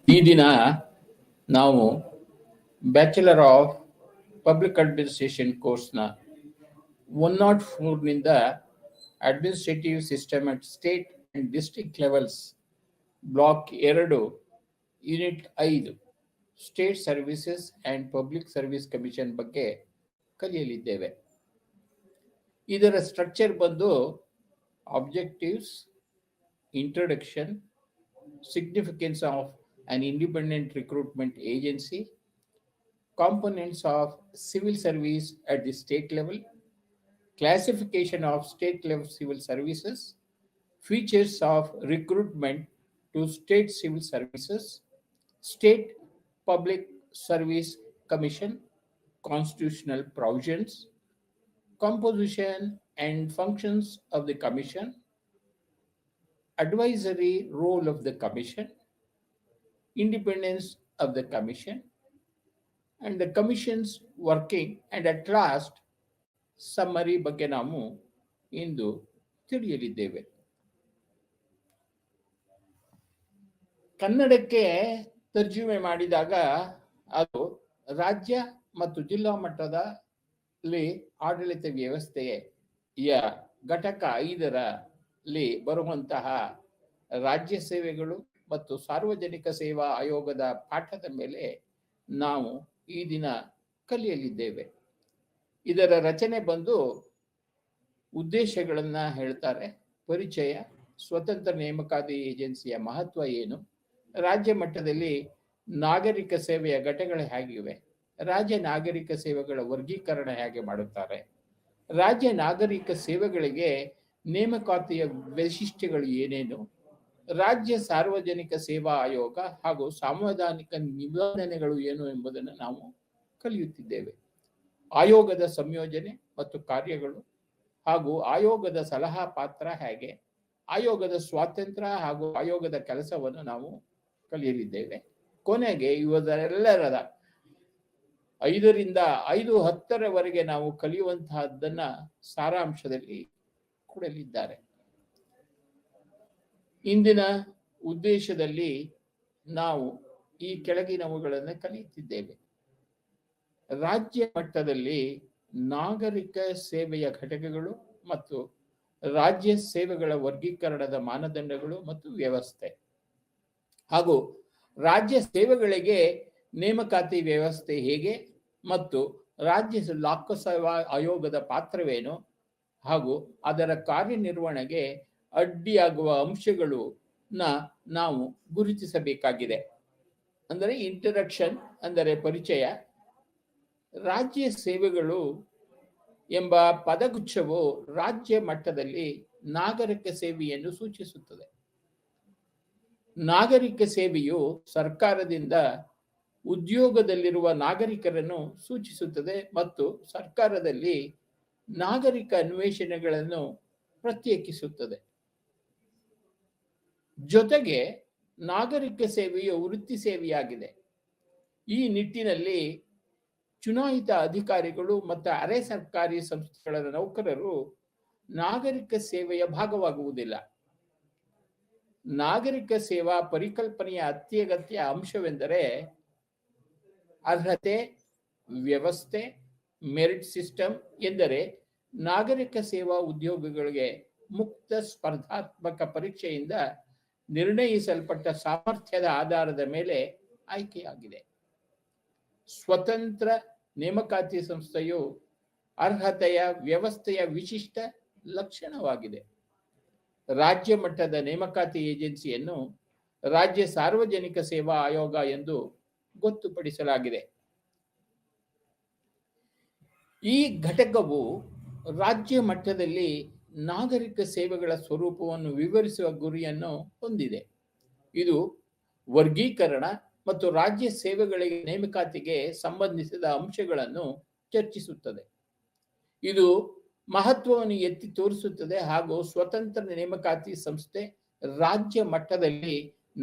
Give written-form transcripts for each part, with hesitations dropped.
ಈ ದಿನ ನಾವು ಬ್ಯಾಚುಲರ್ ಆಫ್ ಪಬ್ಲಿಕ್ ಅಡ್ಮಿನಿಸ್ಟ್ರೇಷನ್ ಕೋರ್ಸ್ನ 104ನಿಂದ administrative system at state and district levels block 2 unit 5 state services and public service commission ಬಗ್ಗೆ ಕಲಿಯಲಿದ್ದೇವೆ. ಇದರ ಸ್ಟ್ರಕ್ಚರ್ ಬಂದು objectives, introduction, significance of an independent recruitment agency, components of civil service at the state level, classification of state level civil services, features of recruitment to state civil services, state public service commission, constitutional provisions, composition and functions of the commission, advisory role of the commission, independence of the commission, and the commission's working, and at last summary ಬಗ್ಗೆ ನಾವು ಇಂದು ತಿಳಿಯಲಿದ್ದೇವೆ. ಕನ್ನಡಕ್ಕೆ ತರ್ಜುಮೆ ಮಾಡಿದಾಗ ಅದು ರಾಜ್ಯ ಮತ್ತು ಜಿಲ್ಲಾ ಮಟ್ಟದಲ್ಲಿ ಆಡಳಿತ ವ್ಯವಸ್ಥೆಯ ಘಟಕ 5ರಲ್ಲಿ ಬರುವಂತಹ ರಾಜ್ಯ ಸೇವೆಗಳು ಮತ್ತು ಸಾರ್ವಜನಿಕ ಸೇವಾ ಆಯೋಗದ ಪಾಠದ ಮೇಲೆ ನಾವು ಈ ದಿನ ಕಲಿಯಲಿದ್ದೇವೆ. ಇದರ ರಚನೆ ಬಂದು ಉದ್ದೇಶಗಳನ್ನು ಹೇಳ್ತಾರೆ, ಪರಿಚಯ, ಸ್ವತಂತ್ರ ನೇಮಕಾತಿ ಏಜೆನ್ಸಿಯ ಮಹತ್ವ ಏನು, ರಾಜ್ಯ ಮಟ್ಟದಲ್ಲಿ ನಾಗರಿಕ ಸೇವೆಯ ಘಟಕಗಳು ಹೇಗಿವೆ, ರಾಜ್ಯ ನಾಗರಿಕ ಸೇವೆಗಳ ವರ್ಗೀಕರಣ ಹೇಗೆ ಮಾಡುತ್ತಾರೆ, ರಾಜ್ಯ ನಾಗರಿಕ ಸೇವೆಗಳಿಗೆ ನೇಮಕಾತಿಯ ವೈಶಿಷ್ಟ್ಯಗಳು ಏನೇನು, ರಾಜ್ಯ ಸಾರ್ವಜನಿಕ ಸೇವಾ ಆಯೋಗ ಹಾಗೂ ಸಾಂವಿಧಾನಿಕ ನಿಬಂಧನೆಗಳು ಏನು ಎಂಬುದನ್ನು ನಾವು ಕಲಿಯುತ್ತಿದ್ದೇವೆ. ಆಯೋಗದ ಸಂಯೋಜನೆ ಮತ್ತು ಕಾರ್ಯಗಳು ಹಾಗೂ ಆಯೋಗದ ಸಲಹಾ ಪಾತ್ರ ಹೇಗೆ, ಆಯೋಗದ ಸ್ವಾತಂತ್ರ್ಯ ಹಾಗೂ ಆಯೋಗದ ಕೆಲಸವನ್ನು ನಾವು ಕಲಿಯಲಿದ್ದೇವೆ. ಕೊನೆಗೆ ಇವರೆಲ್ಲರದ 5ರಿಂದ 5-10ರವರೆಗೆ ನಾವು ಕಲಿಯುವಂತಹದ್ದನ್ನ ಸಾರಾಂಶದಲ್ಲಿ ಕೊಡಲಿದ್ದಾರೆ. ಇಂದಿನ ಉದ್ದೇಶದಲ್ಲಿ ನಾವು ಈ ಕೆಳಗಿನವುಗಳನ್ನು ಕಲಿಯುತ್ತಿದ್ದೇವೆ. ರಾಜ್ಯ ಮಟ್ಟದಲ್ಲಿ ನಾಗರಿಕ ಸೇವೆಯ ಘಟಕಗಳು ಮತ್ತು ರಾಜ್ಯ ಸೇವೆಗಳ ವರ್ಗೀಕರಣದ ಮಾನದಂಡಗಳು ಮತ್ತು ವ್ಯವಸ್ಥೆ, ಹಾಗೂ ರಾಜ್ಯ ಸೇವೆಗಳಿಗೆ ನೇಮಕಾತಿ ವ್ಯವಸ್ಥೆ ಹೇಗೆ ಮತ್ತು ರಾಜ್ಯ ಲೋಕಸೇವಾ ಆಯೋಗದ ಪಾತ್ರವೇನು ಹಾಗೂ ಅದರ ಕಾರ್ಯನಿರ್ವಹಣೆಗೆ ಅಡ್ಡಿಯಾಗುವ ಅಂಶಗಳನ್ನ ನಾವು ಗುರುತಿಸಬೇಕಾಗಿದೆ. ಅಂದರೆ ಇಂಟ್ರಡಕ್ಷನ್ ಅಂದರೆ ಪರಿಚಯ. ರಾಜ್ಯ ಸೇವೆಗಳು ಎಂಬ ಪದಗುಚ್ಛವು ರಾಜ್ಯ ಮಟ್ಟದಲ್ಲಿ ನಾಗರಿಕ ಸೇವೆಯನ್ನು ಸೂಚಿಸುತ್ತದೆ. ನಾಗರಿಕ ಸೇವೆಯು ಸರ್ಕಾರದಿಂದ ಉದ್ಯೋಗದಲ್ಲಿರುವ ನಾಗರಿಕರನ್ನು ಸೂಚಿಸುತ್ತದೆ ಮತ್ತು ಸರ್ಕಾರದಲ್ಲಿ ನಾಗರಿಕ ಅನ್ವೇಷಣೆಗಳನ್ನು ಪ್ರತ್ಯೇಕಿಸುತ್ತದೆ. ಜೊತೆಗೆ ನಾಗರಿಕ ಸೇವೆಯು ವೃತ್ತಿ ಸೇವೆಯಾಗಿದೆ. ಈ ನಿಟ್ಟಿನಲ್ಲಿ ಚುನಾಯಿತ ಅಧಿಕಾರಿಗಳು ಮತ್ತು ಅರೆ ಸರ್ಕಾರಿ ಸಂಸ್ಥೆಗಳ ನೌಕರರು ನಾಗರಿಕ ಸೇವೆಯ ಭಾಗವಾಗುವುದಿಲ್ಲ. ನಾಗರಿಕ ಸೇವಾ ಪರಿಕಲ್ಪನೆಯ ಅತ್ಯಗತ್ಯ ಅಂಶವೆಂದರೆ ಅರ್ಹತೆ, ವ್ಯವಸ್ಥೆ, ಮೆರಿಟ್ ಸಿಸ್ಟಮ್. ಎಂದರೆ ನಾಗರಿಕ ಸೇವಾ ಉದ್ಯೋಗಗಳಿಗೆ ಮುಕ್ತ ಸ್ಪರ್ಧಾತ್ಮಕ ಪರೀಕ್ಷೆಯಿಂದ ನಿರ್ಣಯಿಸಲ್ಪಟ್ಟ ಸಾಮರ್ಥ್ಯದ ಆಧಾರದ ಮೇಲೆ ಆಯ್ಕೆಯಾಗಿದೆ. ಸ್ವತಂತ್ರ ನೇಮಕಾತಿ ಸಂಸ್ಥೆಯು ಅರ್ಹತೆಯ ವ್ಯವಸ್ಥೆಯ ವಿಶಿಷ್ಟ ಲಕ್ಷಣವಾಗಿದೆ. ರಾಜ್ಯ ಮಟ್ಟದ ನೇಮಕಾತಿ ಏಜೆನ್ಸಿಯನ್ನು ರಾಜ್ಯ ಸಾರ್ವಜನಿಕ ಸೇವಾ ಆಯೋಗ ಎಂದು ಗೊತ್ತುಪಡಿಸಲಾಗಿದೆ. ಈ ಘಟಕವು ರಾಜ್ಯ ಮಟ್ಟದಲ್ಲಿ ನಾಗರಿಕ ಸೇವೆಗಳ ಸ್ವರೂಪವನ್ನು ವಿವರಿಸುವ ಗುರಿಯನ್ನು ಹೊಂದಿದೆ. ಇದು ವರ್ಗೀಕರಣ ಮತ್ತು ರಾಜ್ಯ ಸೇವೆಗಳಿಗೆ ನೇಮಕಾತಿಗೆ ಸಂಬಂಧಿಸಿದ ಅಂಶಗಳನ್ನು ಚರ್ಚಿಸುತ್ತದೆ. ಇದು ಮಹತ್ವವನ್ನು ಎತ್ತಿ ತೋರಿಸುತ್ತದೆ ಹಾಗೂ ಸ್ವತಂತ್ರ ನೇಮಕಾತಿ ಸಂಸ್ಥೆ ರಾಜ್ಯ ಮಟ್ಟದಲ್ಲಿ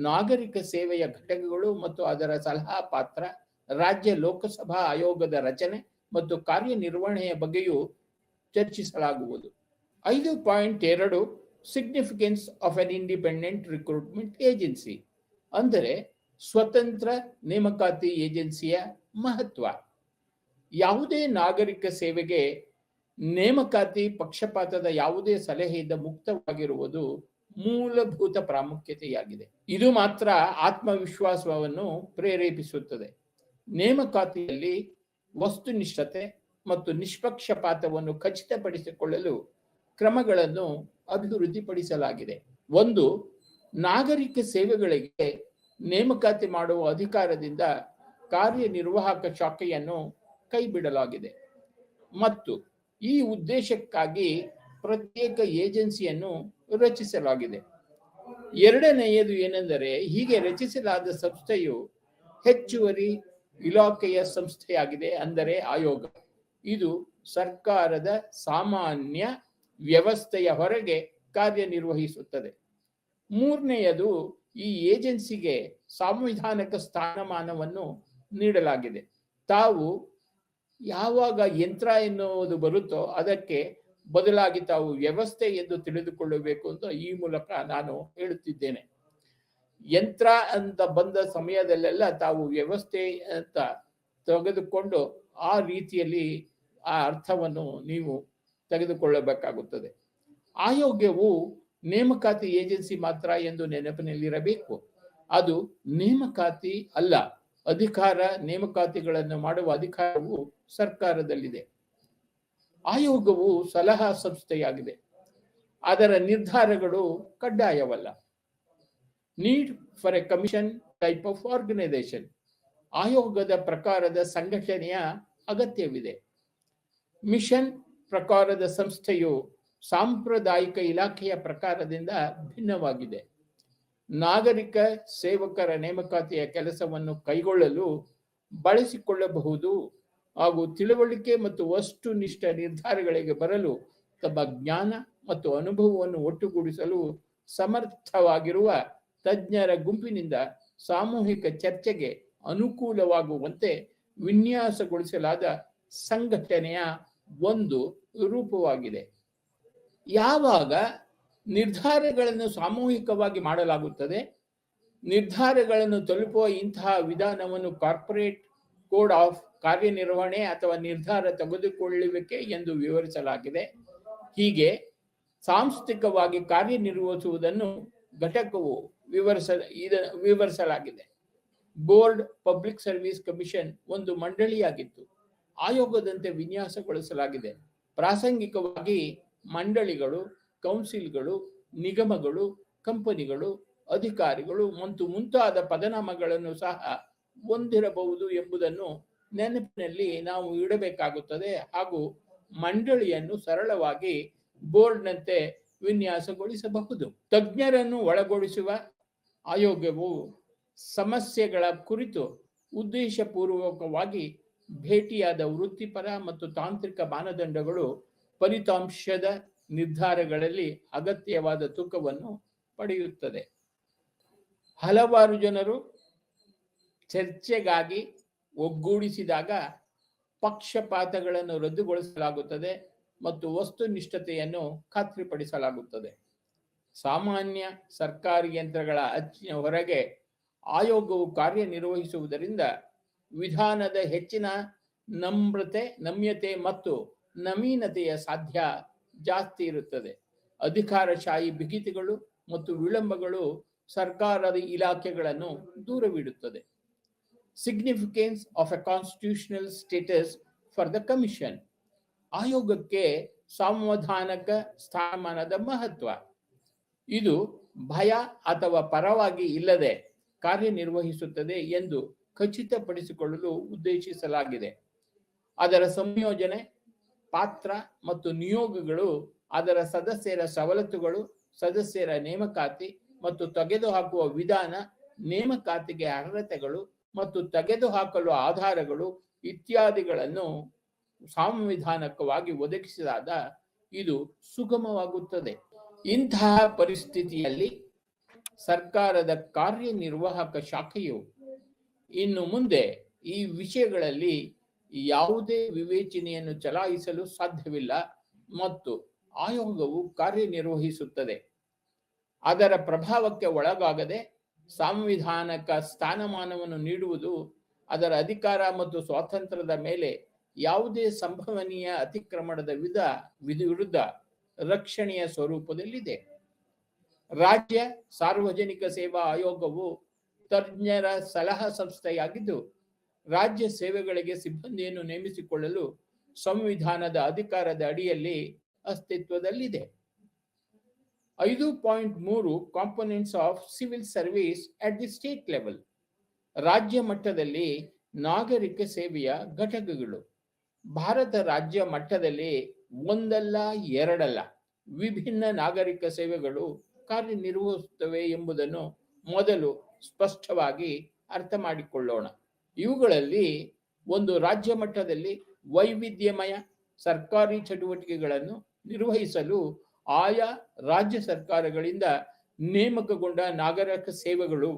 ನಾಗರಿಕ ಸೇವೆಯ ಘಟಕಗಳು ಮತ್ತು ಅದರ ಸಲಹಾ ಪಾತ್ರ, ರಾಜ್ಯ ಲೋಕಸಭಾ ಆಯೋಗದ ರಚನೆ ಮತ್ತು ಕಾರ್ಯನಿರ್ವಹಣೆಯ ಬಗ್ಗೆಯೂ ಚರ್ಚಿಸಲಾಗುವುದು. 5.2 significance of an independent recruitment agency. ಅಂದರೆ ಸ್ವತಂತ್ರ ನೇಮಕಾತಿ ಏಜೆನ್ಸಿಯ ಮಹತ್ವ. ಯಾವುದೇ ನಾಗರಿಕ ಸೇವೆಗೆ ನೇಮಕಾತಿ ಪಕ್ಷಪಾತದ ಯಾವುದೇ ಸಲಹೆಯಿಂದ ಮುಕ್ತವಾಗಿರುವುದು ಮೂಲಭೂತ ಪ್ರಾಮುಖ್ಯತೆಯಾಗಿದೆ. ಇದು ಮಾತ್ರ ಆತ್ಮವಿಶ್ವಾಸವನ್ನು ಪ್ರೇರೇಪಿಸುತ್ತದೆ. ನೇಮಕಾತಿಯಲ್ಲಿ ವಸ್ತುನಿಷ್ಠತೆ ಮತ್ತು ನಿಷ್ಪಕ್ಷಪಾತವನ್ನು ಖಚಿತಪಡಿಸಿಕೊಳ್ಳಲು ಕ್ರಮಗಳನ್ನು ಅಭಿವೃದ್ಧಿಪಡಿಸಲಾಗಿದೆ. ಒಂದು, ನಾಗರಿಕ ಸೇವೆಗಳಿಗೆ ನೇಮಕಾತಿ ಮಾಡುವ ಅಧಿಕಾರದಿಂದ ಕಾರ್ಯನಿರ್ವಾಹಕ ಶಾಖೆಯನ್ನು ಕೈಬಿಡಲಾಗಿದೆ ಮತ್ತು ಈ ಉದ್ದೇಶಕ್ಕಾಗಿ ಪ್ರತ್ಯೇಕ ಏಜೆನ್ಸಿಯನ್ನು ರಚಿಸಲಾಗಿದೆ. ಎರಡನೆಯದು ಏನೆಂದರೆ, ಹೀಗೆ ರಚಿಸಲಾದ ಸಂಸ್ಥೆಯು ಹೆಚ್ಚುವರಿ ಇಲಾಖೆಯ ಸಂಸ್ಥೆಯಾಗಿದೆ, ಅಂದರೆ ಆಯೋಗ. ಇದು ಸರ್ಕಾರದ ಸಾಮಾನ್ಯ ವ್ಯವಸ್ಥೆಯ ಹೊರಗೆ ಕಾರ್ಯನಿರ್ವಹಿಸುತ್ತದೆ. ಮೂರನೆಯದು, ಈ ಏಜೆನ್ಸಿಗೆ ಸಾಂವಿಧಾನಿಕ ಸ್ಥಾನಮಾನವನ್ನು ನೀಡಲಾಗಿದೆ. ತಾವು ಯಾವಾಗ ಯಂತ್ರ ಎನ್ನುವುದು ಬರುತ್ತೋ ಅದಕ್ಕೆ ಬದಲಾಗಿ ತಾವು ವ್ಯವಸ್ಥೆ ಎಂದು ತಿಳಿದುಕೊಳ್ಳಬೇಕು ಅಂತ ಈ ಮೂಲಕ ನಾನು ಹೇಳುತ್ತಿದ್ದೇನೆ. ಯಂತ್ರ ಅಂತ ಬಂದ ಸಮಯದಲ್ಲೆಲ್ಲ ತಾವು ವ್ಯವಸ್ಥೆ ಅಂತ ತೆಗೆದುಕೊಂಡು ಆ ರೀತಿಯಲ್ಲಿ ಆ ಅರ್ಥವನ್ನು ನೀವು ತೆಗೆದುಕೊಳ್ಳಬೇಕಾಗುತ್ತದೆ. ಆಯೋಗವು ನೇಮಕಾತಿ ಏಜೆನ್ಸಿ ಮಾತ್ರ ಎಂದು ನೆನಪಿನಲ್ಲಿರಬೇಕು. ಅದು ನೇಮಕಾತಿ ಅಲ್ಲ. ನೇಮಕಾತಿಗಳನ್ನು ಮಾಡುವ ಅಧಿಕಾರವು ಸರ್ಕಾರದಲ್ಲಿದೆ. ಆಯೋಗವು ಸಲಹಾ ಸಂಸ್ಥೆಯಾಗಿದೆ. ಅದರ ನಿರ್ಧಾರಗಳು ಕಡ್ಡಾಯವಲ್ಲ. Need for a commission type of organisation. ಆಯೋಗದ ಪ್ರಕಾರದ ಸಂಘಟನೆಯ ಅಗತ್ಯವಿದೆ. ಮಿಷನ್ ಪ್ರಕಾರದ ಸಂಸ್ಥೆಯು ಸಾಂಪ್ರದಾಯಿಕ ಇಲಾಖೆಯ ಪ್ರಕಾರದಿಂದ ಭಿನ್ನವಾಗಿದೆ. ನಾಗರಿಕ ಸೇವಕರ ನೇಮಕಾತಿಯ ಕೆಲಸವನ್ನು ಕೈಗೊಳ್ಳಲು ಬಳಸಿಕೊಳ್ಳಬಹುದು ಹಾಗೂ ತಿಳುವಳಿಕೆ ಮತ್ತು ವಸ್ತುನಿಷ್ಠ ನಿರ್ಧಾರಗಳಿಗೆ ಬರಲು ತಮ್ಮ ಜ್ಞಾನ ಮತ್ತು ಅನುಭವವನ್ನು ಒಟ್ಟುಗೂಡಿಸಲು ಸಮರ್ಥವಾಗಿರುವ ತಜ್ಞರ ಗುಂಪಿನಿಂದ ಸಾಮೂಹಿಕ ಚರ್ಚೆಗೆ ಅನುಕೂಲವಾಗುವಂತೆ ವಿನ್ಯಾಸಗೊಳಿಸಲಾದ ಸಂಘಟನೆಯ ಒಂದು ರೂಪವಾಗಿದೆ. ಯಾವಾಗ ನಿರ್ಧಾರಗಳನ್ನು ಸಾಮೂಹಿಕವಾಗಿ ಮಾಡಲಾಗುತ್ತದೆ, ನಿರ್ಧಾರಗಳನ್ನು ತಲುಪುವ ಇಂತಹ ವಿಧಾನವನ್ನು ಕಾರ್ಪೊರೇಟ್ ಕೋಡ್ ಆಫ್ ಕಾರ್ಯನಿರ್ವಹಣೆ ಅಥವಾ ನಿರ್ಧಾರ ತೆಗೆದುಕೊಳ್ಳುವಿಕೆ ಎಂದು ವಿವರಿಸಲಾಗಿದೆ. ಹೀಗೆ ಸಾಂಸ್ಥಿಕವಾಗಿ ಕಾರ್ಯನಿರ್ವಹಿಸುವುದನ್ನು ಘಟಕವು ವಿವರಿಸಲಾಗಿದೆ. ಬೋರ್ಡ್ ಪಬ್ಲಿಕ್ ಸರ್ವಿಸ್ ಕಮಿಷನ್ ಒಂದು ಮಂಡಳಿಯಾಗಿತ್ತು. ಆಯೋಗದಂತೆ ವಿನ್ಯಾಸಗೊಳಿಸಲಾಗಿದೆ. ಪ್ರಾಸಂಗಿಕವಾಗಿ ಮಂಡಳಿಗಳು, ಕೌನ್ಸಿಲ್ಗಳು, ನಿಗಮಗಳು, ಕಂಪನಿಗಳು, ಅಧಿಕಾರಿಗಳು ಮತ್ತು ಮುಂತಾದ ಪದನಾಮಗಳನ್ನು ಸಹ ಹೊಂದಿರಬಹುದು ಎಂಬುದನ್ನು ನೆನಪಿನಲ್ಲಿ ನಾವು ಇಡಬೇಕಾಗುತ್ತದೆ. ಹಾಗೂ ಮಂಡಳಿಯನ್ನು ಸರಳವಾಗಿ ಬೋರ್ಡ್ನಂತೆ ವಿನ್ಯಾಸಗೊಳಿಸಬಹುದು. ತಜ್ಞರನ್ನು ಒಳಗೊಳಿಸುವ ಆಯೋಗವು ಸಮಸ್ಯೆಗಳ ಕುರಿತು ಉದ್ದೇಶಪೂರ್ವಕವಾಗಿ ಭೇಟಿಯಾದ ವೃತ್ತಿಪರ ಮತ್ತು ತಾಂತ್ರಿಕ ಮಾನದಂಡಗಳು ಫಲಿತಾಂಶದ ನಿರ್ಧಾರಗಳಲ್ಲಿ ಅಗತ್ಯವಾದ ತೂಕವನ್ನು ಪಡೆಯುತ್ತದೆ. ಹಲವಾರು ಜನರು ಚರ್ಚೆಗಾಗಿ ಒಗ್ಗೂಡಿಸಿದಾಗ ಪಕ್ಷಪಾತಗಳನ್ನು ರದ್ದುಗೊಳಿಸಲಾಗುತ್ತದೆ ಮತ್ತು ವಸ್ತುನಿಷ್ಠತೆಯನ್ನು ಖಾತ್ರಿಪಡಿಸಲಾಗುತ್ತದೆ. ಸಾಮಾನ್ಯ ಸರ್ಕಾರಿ ಯಂತ್ರಗಳ ಅಚ್ಚಿನ ಹೊರಗೆ ಆಯೋಗವು ಕಾರ್ಯನಿರ್ವಹಿಸುವುದರಿಂದ ವಿಧಾನದ ಹೆಚ್ಚಿನ ನಮ್ಯತೆ ಮತ್ತು ನವೀನತೆಯ ಸಾಧ್ಯ ಜಾಸ್ತಿ ಇರುತ್ತದೆ. ಅಧಿಕಾರಶಾಹಿ ಬಿಗಿತಗಳು ಮತ್ತು ವಿಳಂಬಗಳು ಸರ್ಕಾರದ ಇಲಾಖೆಗಳನ್ನು ದೂರವಿಡುತ್ತದೆ. Significance of a constitutional status for the commission. ಆಯೋಗಕ್ಕೆ ಸಾಂವಿಧಾನಿಕ ಸ್ಥಾನಮಾನದ ಮಹತ್ವ. ಇದು ಭಯ ಅಥವಾ ಪರವಾಗಿ ಇಲ್ಲದೆ ಕಾರ್ಯನಿರ್ವಹಿಸುತ್ತದೆ ಎಂದು ಖಚಿತಪಡಿಸಿಕೊಳ್ಳಲು ಉದ್ದೇಶಿಸಲಾಗಿದೆ. ಅದರ ಸಂಯೋಜನೆ, ಪಾತ್ರ ಮತ್ತು ನಿಯೋಗಗಳು, ಅದರ ಸದಸ್ಯರ ಸವಲತ್ತುಗಳು, ಸದಸ್ಯರ ನೇಮಕಾತಿ ಮತ್ತು ತೆಗೆದುಹಾಕುವ ವಿಧಾನ, ನೇಮಕಾತಿಗೆ ಅರ್ಹತೆಗಳು ಮತ್ತು ತೆಗೆದುಹಾಕಲು ಆಧಾರಗಳು ಇತ್ಯಾದಿಗಳನ್ನು ಸಾಂವಿಧಾನಿಕವಾಗಿ ಒದಗಿಸಿದಾಗ ಇದು ಸುಗಮವಾಗುತ್ತದೆ. ಇಂತಹ ಪರಿಸ್ಥಿತಿಯಲ್ಲಿ ಸರ್ಕಾರದ ಕಾರ್ಯನಿರ್ವಾಹಕ ಶಾಖೆಯು ಇನ್ನು ಮುಂದೆ ಈ ವಿಷಯಗಳಲ್ಲಿ ಯಾವುದೇ ವಿವೇಚನೆಯನ್ನು ಚಲಾಯಿಸಲು ಸಾಧ್ಯವಿಲ್ಲ ಮತ್ತು ಆಯೋಗವು ಕಾರ್ಯನಿರ್ವಹಿಸುತ್ತದೆ. ಅದರ ಪ್ರಭಾವಕ್ಕೆ ಒಳಗಾಗದೆ ಸಾಂವಿಧಾನಿಕ ಸ್ಥಾನಮಾನವನ್ನು ನೀಡುವುದು ಅದರ ಅಧಿಕಾರ ಮತ್ತು ಸ್ವಾತಂತ್ರ್ಯದ ಮೇಲೆ ಯಾವುದೇ ಸಂಭವನೀಯ ಅತಿಕ್ರಮಣದ ವಿರುದ್ಧ ರಕ್ಷಣೆಯ ಸ್ವರೂಪದಲ್ಲಿದೆ. ರಾಜ್ಯ ಸಾರ್ವಜನಿಕ ಸೇವಾ ಆಯೋಗವು ತಜ್ಞರ ಸಲಹಾ ಸಂಸ್ಥೆಯಾಗಿದ್ದು, ರಾಜ್ಯ ಸೇವೆಗಳಿಗೆ ಸಿಬ್ಬಂದಿಯನ್ನು ನೇಮಿಸಿಕೊಳ್ಳಲು ಸಂವಿಧಾನದ ಅಧಿಕಾರದ ಅಡಿಯಲ್ಲಿ ಅಸ್ತಿತ್ವದಲ್ಲಿದೆ. 5.3 components of civil service at the state level. ರಾಜ್ಯ ಮಟ್ಟದಲ್ಲಿ ನಾಗರಿಕ ಸೇವೆಯ ಘಟಕಗಳು. ಭಾರತ ರಾಜ್ಯ ಮಟ್ಟದಲ್ಲಿ ಒಂದಲ್ಲ ಎರಡಲ್ಲ ವಿಭಿನ್ನ ನಾಗರಿಕ ಸೇವೆಗಳು ಕಾರ್ಯನಿರ್ವಹಿಸುತ್ತವೆ ಎಂಬುದನ್ನು ಮೊದಲು ಸ್ಪಷ್ಟವಾಗಿ ಅರ್ಥ ಮಾಡಿಕೊಳ್ಳೋಣ. ಇವುಗಳಲ್ಲಿ ಒಂದು, ರಾಜ್ಯ ಮಟ್ಟದಲ್ಲಿ ವೈವಿಧ್ಯಮಯ ಸರ್ಕಾರಿ ಚಟುವಟಿಕೆಗಳನ್ನು ನಿರ್ವಹಿಸಲು ಆಯಾ ರಾಜ್ಯ ಸರ್ಕಾರಗಳಿಂದ ನೇಮಕಗೊಂಡ ನಾಗರಿಕ ಸೇವೆಗಳು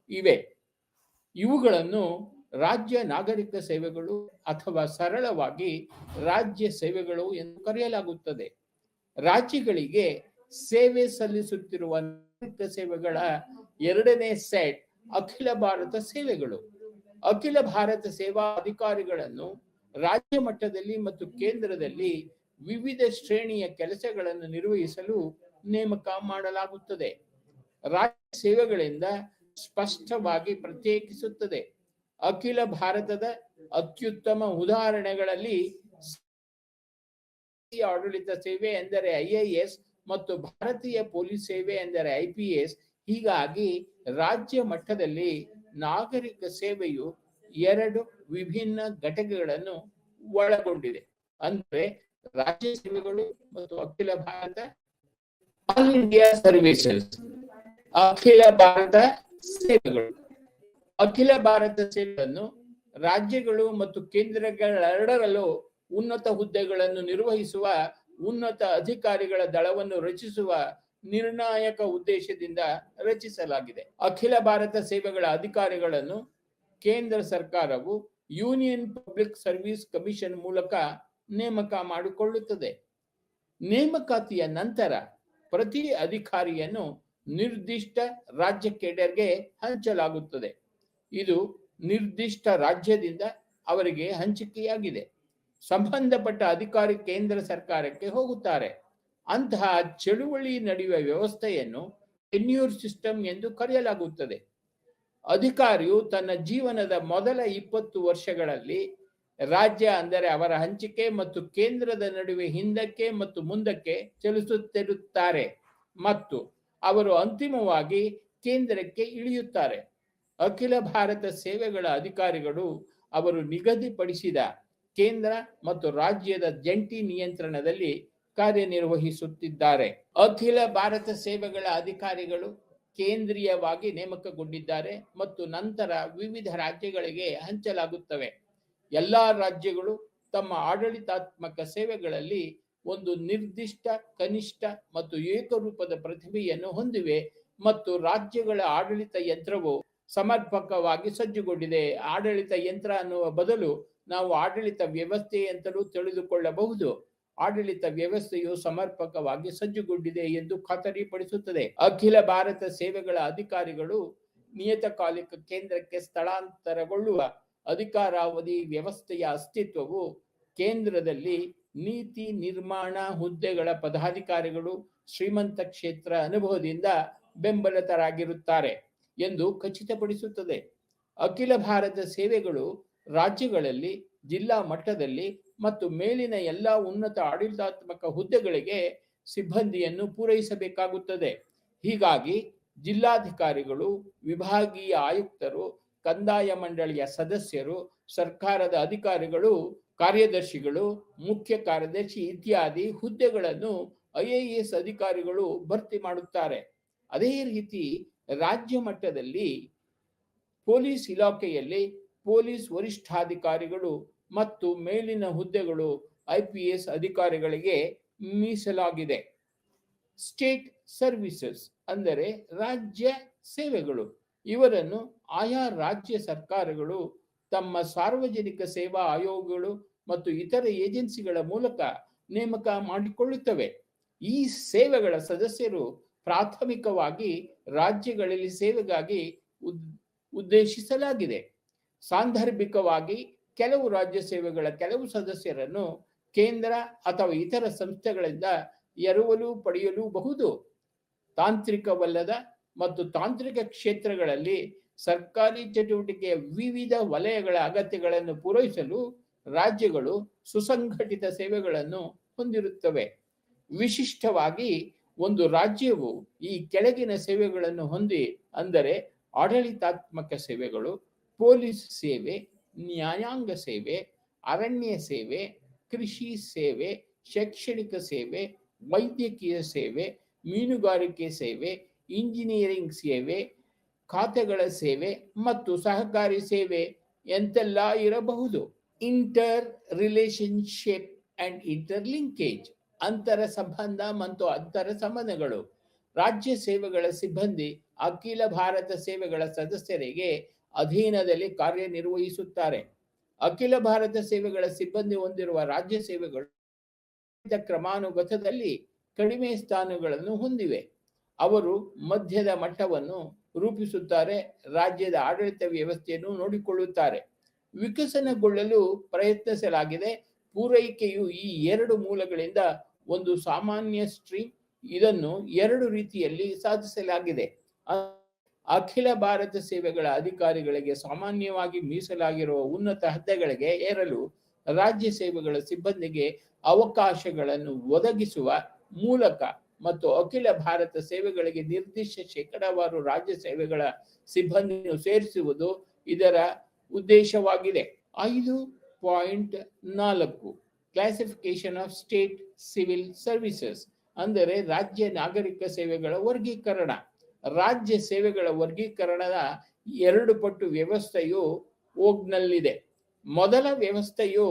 ಇವೆ. ಇವುಗಳನ್ನು ರಾಜ್ಯ ನಾಗರಿಕ ಸೇವೆಗಳು ಅಥವಾ ಸರಳವಾಗಿ ರಾಜ್ಯ ಸೇವೆಗಳು ಎಂದು ಕರೆಯಲಾಗುತ್ತದೆ. ರಾಜ್ಯಗಳಿಗೆ ಸೇವೆ ಸಲ್ಲಿಸುತ್ತಿರುವ ನಾಗರಿಕ ಸೇವೆಗಳ ಎರಡನೇ ಸೆಟ್ ಅಖಿಲ ಭಾರತ ಸೇವೆಗಳು. ಅಖಿಲ ಭಾರತ ಸೇವಾ ಅಧಿಕಾರಿಗಳನ್ನು ರಾಜ್ಯ ಮಟ್ಟದಲ್ಲಿ ಮತ್ತು ಕೇಂದ್ರದಲ್ಲಿ ವಿವಿಧ ಶ್ರೇಣಿಯ ಕೆಲಸಗಳನ್ನು ನಿರ್ವಹಿಸಲು ನೇಮಕ ಮಾಡಲಾಗುತ್ತದೆ. ರಾಜ್ಯ ಸೇವೆಗಳಿಂದ ಸ್ಪಷ್ಟವಾಗಿ ಪ್ರತ್ಯೇಕಿಸುತ್ತದೆ. ಅಖಿಲ ಭಾರತದ ಅತ್ಯುತ್ತಮ ಉದಾಹರಣೆಗಳಲ್ಲಿ ಆಡಳಿತ ಸೇವೆ ಎಂದರೆ IAS ಮತ್ತು ಭಾರತೀಯ ಪೊಲೀಸ್ ಸೇವೆ ಎಂದರೆ IPS. ಹೀಗಾಗಿ ರಾಜ್ಯ ಮಟ್ಟದಲ್ಲಿ ನಾಗರಿಕ ಸೇವೆಯು ಎರಡು ವಿಭಿನ್ನ ಘಟಕಗಳನ್ನು ಒಳಗೊಂಡಿದೆ. ಅಂದರೆ ರಾಜ್ಯ ಸೇವೆಗಳು ಮತ್ತು ಅಖಿಲ ಭಾರತ ಆಲ್ ಇಂಡಿಯಾ ಸರ್ವಿಸಸ್. ಅಖಿಲ ಭಾರತ ಸೇವೆಗಳು. ಅಖಿಲ ಭಾರತ ಸೇವೆಯನ್ನು ರಾಜ್ಯಗಳು ಮತ್ತು ಕೇಂದ್ರಗಳೆರಡರಲ್ಲೂ ಉನ್ನತ ಹುದ್ದೆಗಳನ್ನು ನಿರ್ವಹಿಸುವ ಉನ್ನತ ಅಧಿಕಾರಿಗಳ ದಳವನ್ನು ರಚಿಸುವ ನಿರ್ಣಾಯಕ ಉದ್ದೇಶದಿಂದ ರಚಿಸಲಾಗಿದೆ. ಅಖಿಲ ಭಾರತ ಸೇವೆಗಳ ಅಧಿಕಾರಿಗಳನ್ನು ಕೇಂದ್ರ ಸರ್ಕಾರವು ಯೂನಿಯನ್ ಪಬ್ಲಿಕ್ ಸರ್ವಿಸ್ ಕಮಿಷನ್ ಮೂಲಕ ನೇಮಕ ಮಾಡಿಕೊಳ್ಳುತ್ತದೆ. ನೇಮಕಾತಿಯ ನಂತರ ಪ್ರತಿ ಅಧಿಕಾರಿಯನ್ನು ನಿರ್ದಿಷ್ಟ ರಾಜ್ಯ ಕೇಡರ್ಗೆ ಹಂಚಲಾಗುತ್ತದೆ. ಇದು ನಿರ್ದಿಷ್ಟ ರಾಜ್ಯದಿಂದ ಅವರಿಗೆ ಹಂಚಿಕೆಯಾಗಿದೆ. ಸಂಬಂಧಪಟ್ಟ ಅಧಿಕಾರಿ ಕೇಂದ್ರ ಸರ್ಕಾರಕ್ಕೆ ಹೋಗುತ್ತಾರೆ. ಅಂತಹ ಚಳುವಳಿ ನಡೆಯುವ ವ್ಯವಸ್ಥೆಯನ್ನು ಟೆನ್ಯೂರ್ ಸಿಸ್ಟಮ್ ಎಂದು ಕರೆಯಲಾಗುತ್ತದೆ. ಅಧಿಕಾರಿಯು ತನ್ನ ಜೀವನದ ಮೊದಲ 20 ವರ್ಷಗಳಲ್ಲಿ ರಾಜ್ಯ ಅಂದರೆ ಅವರ ಹಂಚಿಕೆ ಮತ್ತು ಕೇಂದ್ರದ ನಡುವೆ ಹಿಂದಕ್ಕೆ ಮತ್ತು ಮುಂದಕ್ಕೆ ಚಲಿಸುತ್ತಿರುತ್ತಾರೆ ಮತ್ತು ಅವರು ಅಂತಿಮವಾಗಿ ಕೇಂದ್ರಕ್ಕೆ ಇಳಿಯುತ್ತಾರೆ. ಅಖಿಲ ಭಾರತ ಸೇವೆಗಳ ಅಧಿಕಾರಿಗಳು ಅವರು ನಿಗದಿಪಡಿಸಿದ ಕೇಂದ್ರ ಮತ್ತು ರಾಜ್ಯದ ಜಂಟಿ ನಿಯಂತ್ರಣದಲ್ಲಿ ಕಾರ್ಯನಿರ್ವಹಿಸುತ್ತಿದ್ದಾರೆ. ಅಖಿಲ ಭಾರತ ಸೇವೆಗಳ ಅಧಿಕಾರಿಗಳು ಕೇಂದ್ರೀಯವಾಗಿ ನೇಮಕಗೊಂಡಿದ್ದಾರೆ ಮತ್ತು ನಂತರ ವಿವಿಧ ರಾಜ್ಯಗಳಿಗೆ ಹಂಚಲಾಗುತ್ತವೆ. ಎಲ್ಲ ರಾಜ್ಯಗಳು ತಮ್ಮ ಆಡಳಿತಾತ್ಮಕ ಸೇವೆಗಳಲ್ಲಿ ಒಂದು ನಿರ್ದಿಷ್ಟ ಕನಿಷ್ಠ ಮತ್ತು ಏಕರೂಪದ ಪ್ರತಿಭೆಯನ್ನು ಹೊಂದಿವೆ ಮತ್ತು ರಾಜ್ಯಗಳ ಆಡಳಿತ ಯಂತ್ರವು ಸಮರ್ಪಕವಾಗಿ ಸಜ್ಜುಗೊಂಡಿದೆ. ಆಡಳಿತ ಯಂತ್ರ ಅನ್ನುವ ಬದಲು ನಾವು ಆಡಳಿತ ವ್ಯವಸ್ಥೆ ಅಂತಲೂ ತಿಳಿದುಕೊಳ್ಳಬಹುದು. ಆಡಳಿತ ವ್ಯವಸ್ಥೆಯು ಸಮರ್ಪಕವಾಗಿ ಸಜ್ಜುಗೊಂಡಿದೆ ಎಂದು ಖಾತರಿಪಡಿಸುತ್ತದೆ. ಅಖಿಲ ಭಾರತ ಸೇವೆಗಳ ಅಧಿಕಾರಿಗಳು ನಿಯತಕಾಲಿಕ ಕೇಂದ್ರಕ್ಕೆ ಸ್ಥಳಾಂತರಗೊಳ್ಳುವ ಅಧಿಕಾರಾವಧಿ ವ್ಯವಸ್ಥೆಯ ಅಸ್ತಿತ್ವವು ಕೇಂದ್ರದಲ್ಲಿ ನೀತಿ ನಿರ್ಮಾಣ ಹುದ್ದೆಗಳ ಪದಾಧಿಕಾರಿಗಳು ಶ್ರೀಮಂತ ಕ್ಷೇತ್ರ ಅನುಭವದಿಂದ ಬೆಂಬಲಿತರಾಗಿರುತ್ತಾರೆ ಎಂದು ಖಚಿತಪಡಿಸುತ್ತದೆ. ಅಖಿಲ ಭಾರತ ಸೇವೆಗಳು ರಾಜ್ಯಗಳಲ್ಲಿ ಜಿಲ್ಲಾ ಮಟ್ಟದಲ್ಲಿ ಮತ್ತು ಮೇಲಿನ ಎಲ್ಲ ಉನ್ನತ ಆಡಳಿತಾತ್ಮಕ ಹುದ್ದೆಗಳಿಗೆ ಸಿಬ್ಬಂದಿಯನ್ನು ಪೂರೈಸಬೇಕಾಗುತ್ತದೆ. ಹೀಗಾಗಿ ಜಿಲ್ಲಾಧಿಕಾರಿಗಳು, ವಿಭಾಗೀಯ ಆಯುಕ್ತರು, ಕಂದಾಯ ಮಂಡಳಿಯ ಸದಸ್ಯರು, ಸರ್ಕಾರದ ಅಧಿಕಾರಿಗಳು, ಕಾರ್ಯದರ್ಶಿಗಳು, ಮುಖ್ಯ ಕಾರ್ಯದರ್ಶಿ ಇತ್ಯಾದಿ ಹುದ್ದೆಗಳನ್ನು IAS ಅಧಿಕಾರಿಗಳು ಭರ್ತಿ ಮಾಡುತ್ತಾರೆ. ಅದೇ ರೀತಿ ರಾಜ್ಯ ಮಟ್ಟದಲ್ಲಿ ಪೊಲೀಸ್ ಇಲಾಖೆಯಲ್ಲಿ ಪೊಲೀಸ್ ವರಿಷ್ಠಾಧಿಕಾರಿಗಳು ಮತ್ತು ಮೇಲಿನ ಹುದ್ದೆಗಳು IPS ಅಧಿಕಾರಿಗಳಿಗೆ ಮೀಸಲಾಗಿದೆ. ಸ್ಟೇಟ್ ಸರ್ವಿಸಸ್ ಅಂದರೆ ರಾಜ್ಯ ಸೇವೆಗಳು. ಇವರನ್ನು ಆಯಾ ರಾಜ್ಯ ಸರ್ಕಾರಗಳು ತಮ್ಮ ಸಾರ್ವಜನಿಕ ಸೇವಾ ಆಯೋಗಗಳು ಮತ್ತು ಇತರ ಏಜೆನ್ಸಿಗಳ ಮೂಲಕ ನೇಮಕ ಮಾಡಿಕೊಳ್ಳುತ್ತವೆ. ಈ ಸೇವೆಗಳ ಸದಸ್ಯರು ಪ್ರಾಥಮಿಕವಾಗಿ ರಾಜ್ಯಗಳಲ್ಲಿ ಸೇವೆಗಾಗಿ ಉದ್ದೇಶಿಸಲಾಗಿದೆ. ಸಾಂದರ್ಭಿಕವಾಗಿ ಕೆಲವು ರಾಜ್ಯ ಸೇವೆಗಳ ಕೆಲವು ಸದಸ್ಯರನ್ನು ಕೇಂದ್ರ ಅಥವಾ ಇತರ ಸಂಸ್ಥೆಗಳಿಂದ ಎರವಲು ಪಡೆಯಲೂಬಹುದು. ತಾಂತ್ರಿಕವಲ್ಲದ ಮತ್ತು ತಾಂತ್ರಿಕ ಕ್ಷೇತ್ರಗಳಲ್ಲಿ ಸರ್ಕಾರಿ ಚಟುವಟಿಕೆಯ ವಿವಿಧ ವಲಯಗಳ ಅಗತ್ಯಗಳನ್ನು ಪೂರೈಸಲು ರಾಜ್ಯಗಳು ಸುಸಂಘಟಿತ ಸೇವೆಗಳನ್ನು ಹೊಂದಿರುತ್ತವೆ. ವಿಶಿಷ್ಟವಾಗಿ ಒಂದು ರಾಜ್ಯವು ಈ ಕೆಳಗಿನ ಸೇವೆಗಳನ್ನು ಹೊಂದಿ, ಅಂದರೆ ಆಡಳಿತಾತ್ಮಕ ಸೇವೆಗಳು, ಪೊಲೀಸ್ ಸೇವೆ, ನ್ಯಾಯಾಂಗ ಸೇವೆ, ಅರಣ್ಯ ಸೇವೆ, ಕೃಷಿ ಸೇವೆ, ಶೈಕ್ಷಣಿಕ ಸೇವೆ, ವೈದ್ಯಕೀಯ ಸೇವೆ, ಮೀನುಗಾರಿಕೆ ಸೇವೆ, ಇಂಜಿನಿಯರಿಂಗ್ ಸೇವೆ, ಖಾತೆಗಳ ಸೇವೆ ಮತ್ತು ಸಹಕಾರಿ ಸೇವೆ ಎಂತೆಲ್ಲ ಇರಬಹುದು. Inter relationship and inter linkage, ಅಂತರ ಸಂಬಂಧ ಮತ್ತು ಅಂತರ ಸಂಬಂಧಗಳು. ರಾಜ್ಯ ಸೇವೆಗಳ ಸಿಬ್ಬಂದಿ ಅಖಿಲ ಭಾರತ ಸೇವೆಗಳ ಸದಸ್ಯರಿಗೆ ಅಧೀನದಲ್ಲಿ ಕಾರ್ಯನಿರ್ವಹಿಸುತ್ತಾರೆ. ಅಖಿಲ ಭಾರತ ಸೇವೆಗಳ ಸಿಬ್ಬಂದಿ ಹೊಂದಿರುವ ರಾಜ್ಯ ಸೇವೆಗಳು ಕ್ರಮಾನುಗತದಲ್ಲಿ ಕಡಿಮೆ ಸ್ಥಾನಗಳನ್ನು ಹೊಂದಿವೆ. ಅವರು ಮಧ್ಯದ ಮಟ್ಟವನ್ನು ರೂಪಿಸುತ್ತಾರೆ, ರಾಜ್ಯದ ಆಡಳಿತ ವ್ಯವಸ್ಥೆಯನ್ನು ನೋಡಿಕೊಳ್ಳುತ್ತಾರೆ. ವಿಕಸನಗೊಳ್ಳಲು ಪ್ರಯತ್ನಿಸಲಾಗಿದೆ. ಪೂರೈಕೆಯು ಈ ಎರಡು ಮೂಲಗಳಿಂದ ಒಂದು ಸಾಮಾನ್ಯ ಸ್ಟ್ರೀಮ್. ಇದನ್ನು ಎರಡು ರೀತಿಯಲ್ಲಿ ಸಾಧಿಸಲಾಗಿದೆ. ಅಖಿಲ ಭಾರತ ಸೇವೆಗಳ ಅಧಿಕಾರಿಗಳಿಗೆ ಸಾಮಾನ್ಯವಾಗಿ ಮೀಸಲಾಗಿರುವ ಉನ್ನತ ಹುದ್ದೆಗಳಿಗೆ ಏರಲು ರಾಜ್ಯ ಸೇವೆಗಳ ಸಿಬ್ಬಂದಿಗೆ ಅವಕಾಶಗಳನ್ನು ಒದಗಿಸುವ ಮೂಲಕ ಮತ್ತು ಅಖಿಲ ಭಾರತ ಸೇವೆಗಳಿಗೆ ನಿರ್ದಿಷ್ಟ ಶೇಕಡಾವಾರು ರಾಜ್ಯ ಸೇವೆಗಳ ಸಿಬ್ಬಂದಿಯನ್ನು ಸೇರಿಸುವುದು ಇದರ ಉದ್ದೇಶವಾಗಿದೆ. 5.4 classification of state civil services, ಅಂದರೆ ರಾಜ್ಯ ನಾಗರಿಕ ಸೇವೆಗಳ ವರ್ಗೀಕರಣ. ರಾಜ್ಯ ಸೇವೆಗಳ ವರ್ಗೀಕರಣದ 2 ಪಟ್ಟು ವ್ಯವಸ್ಥೆಯು ಓಗ್ನಲ್ಲಿದೆ. ಮೊದಲ ವ್ಯವಸ್ಥೆಯು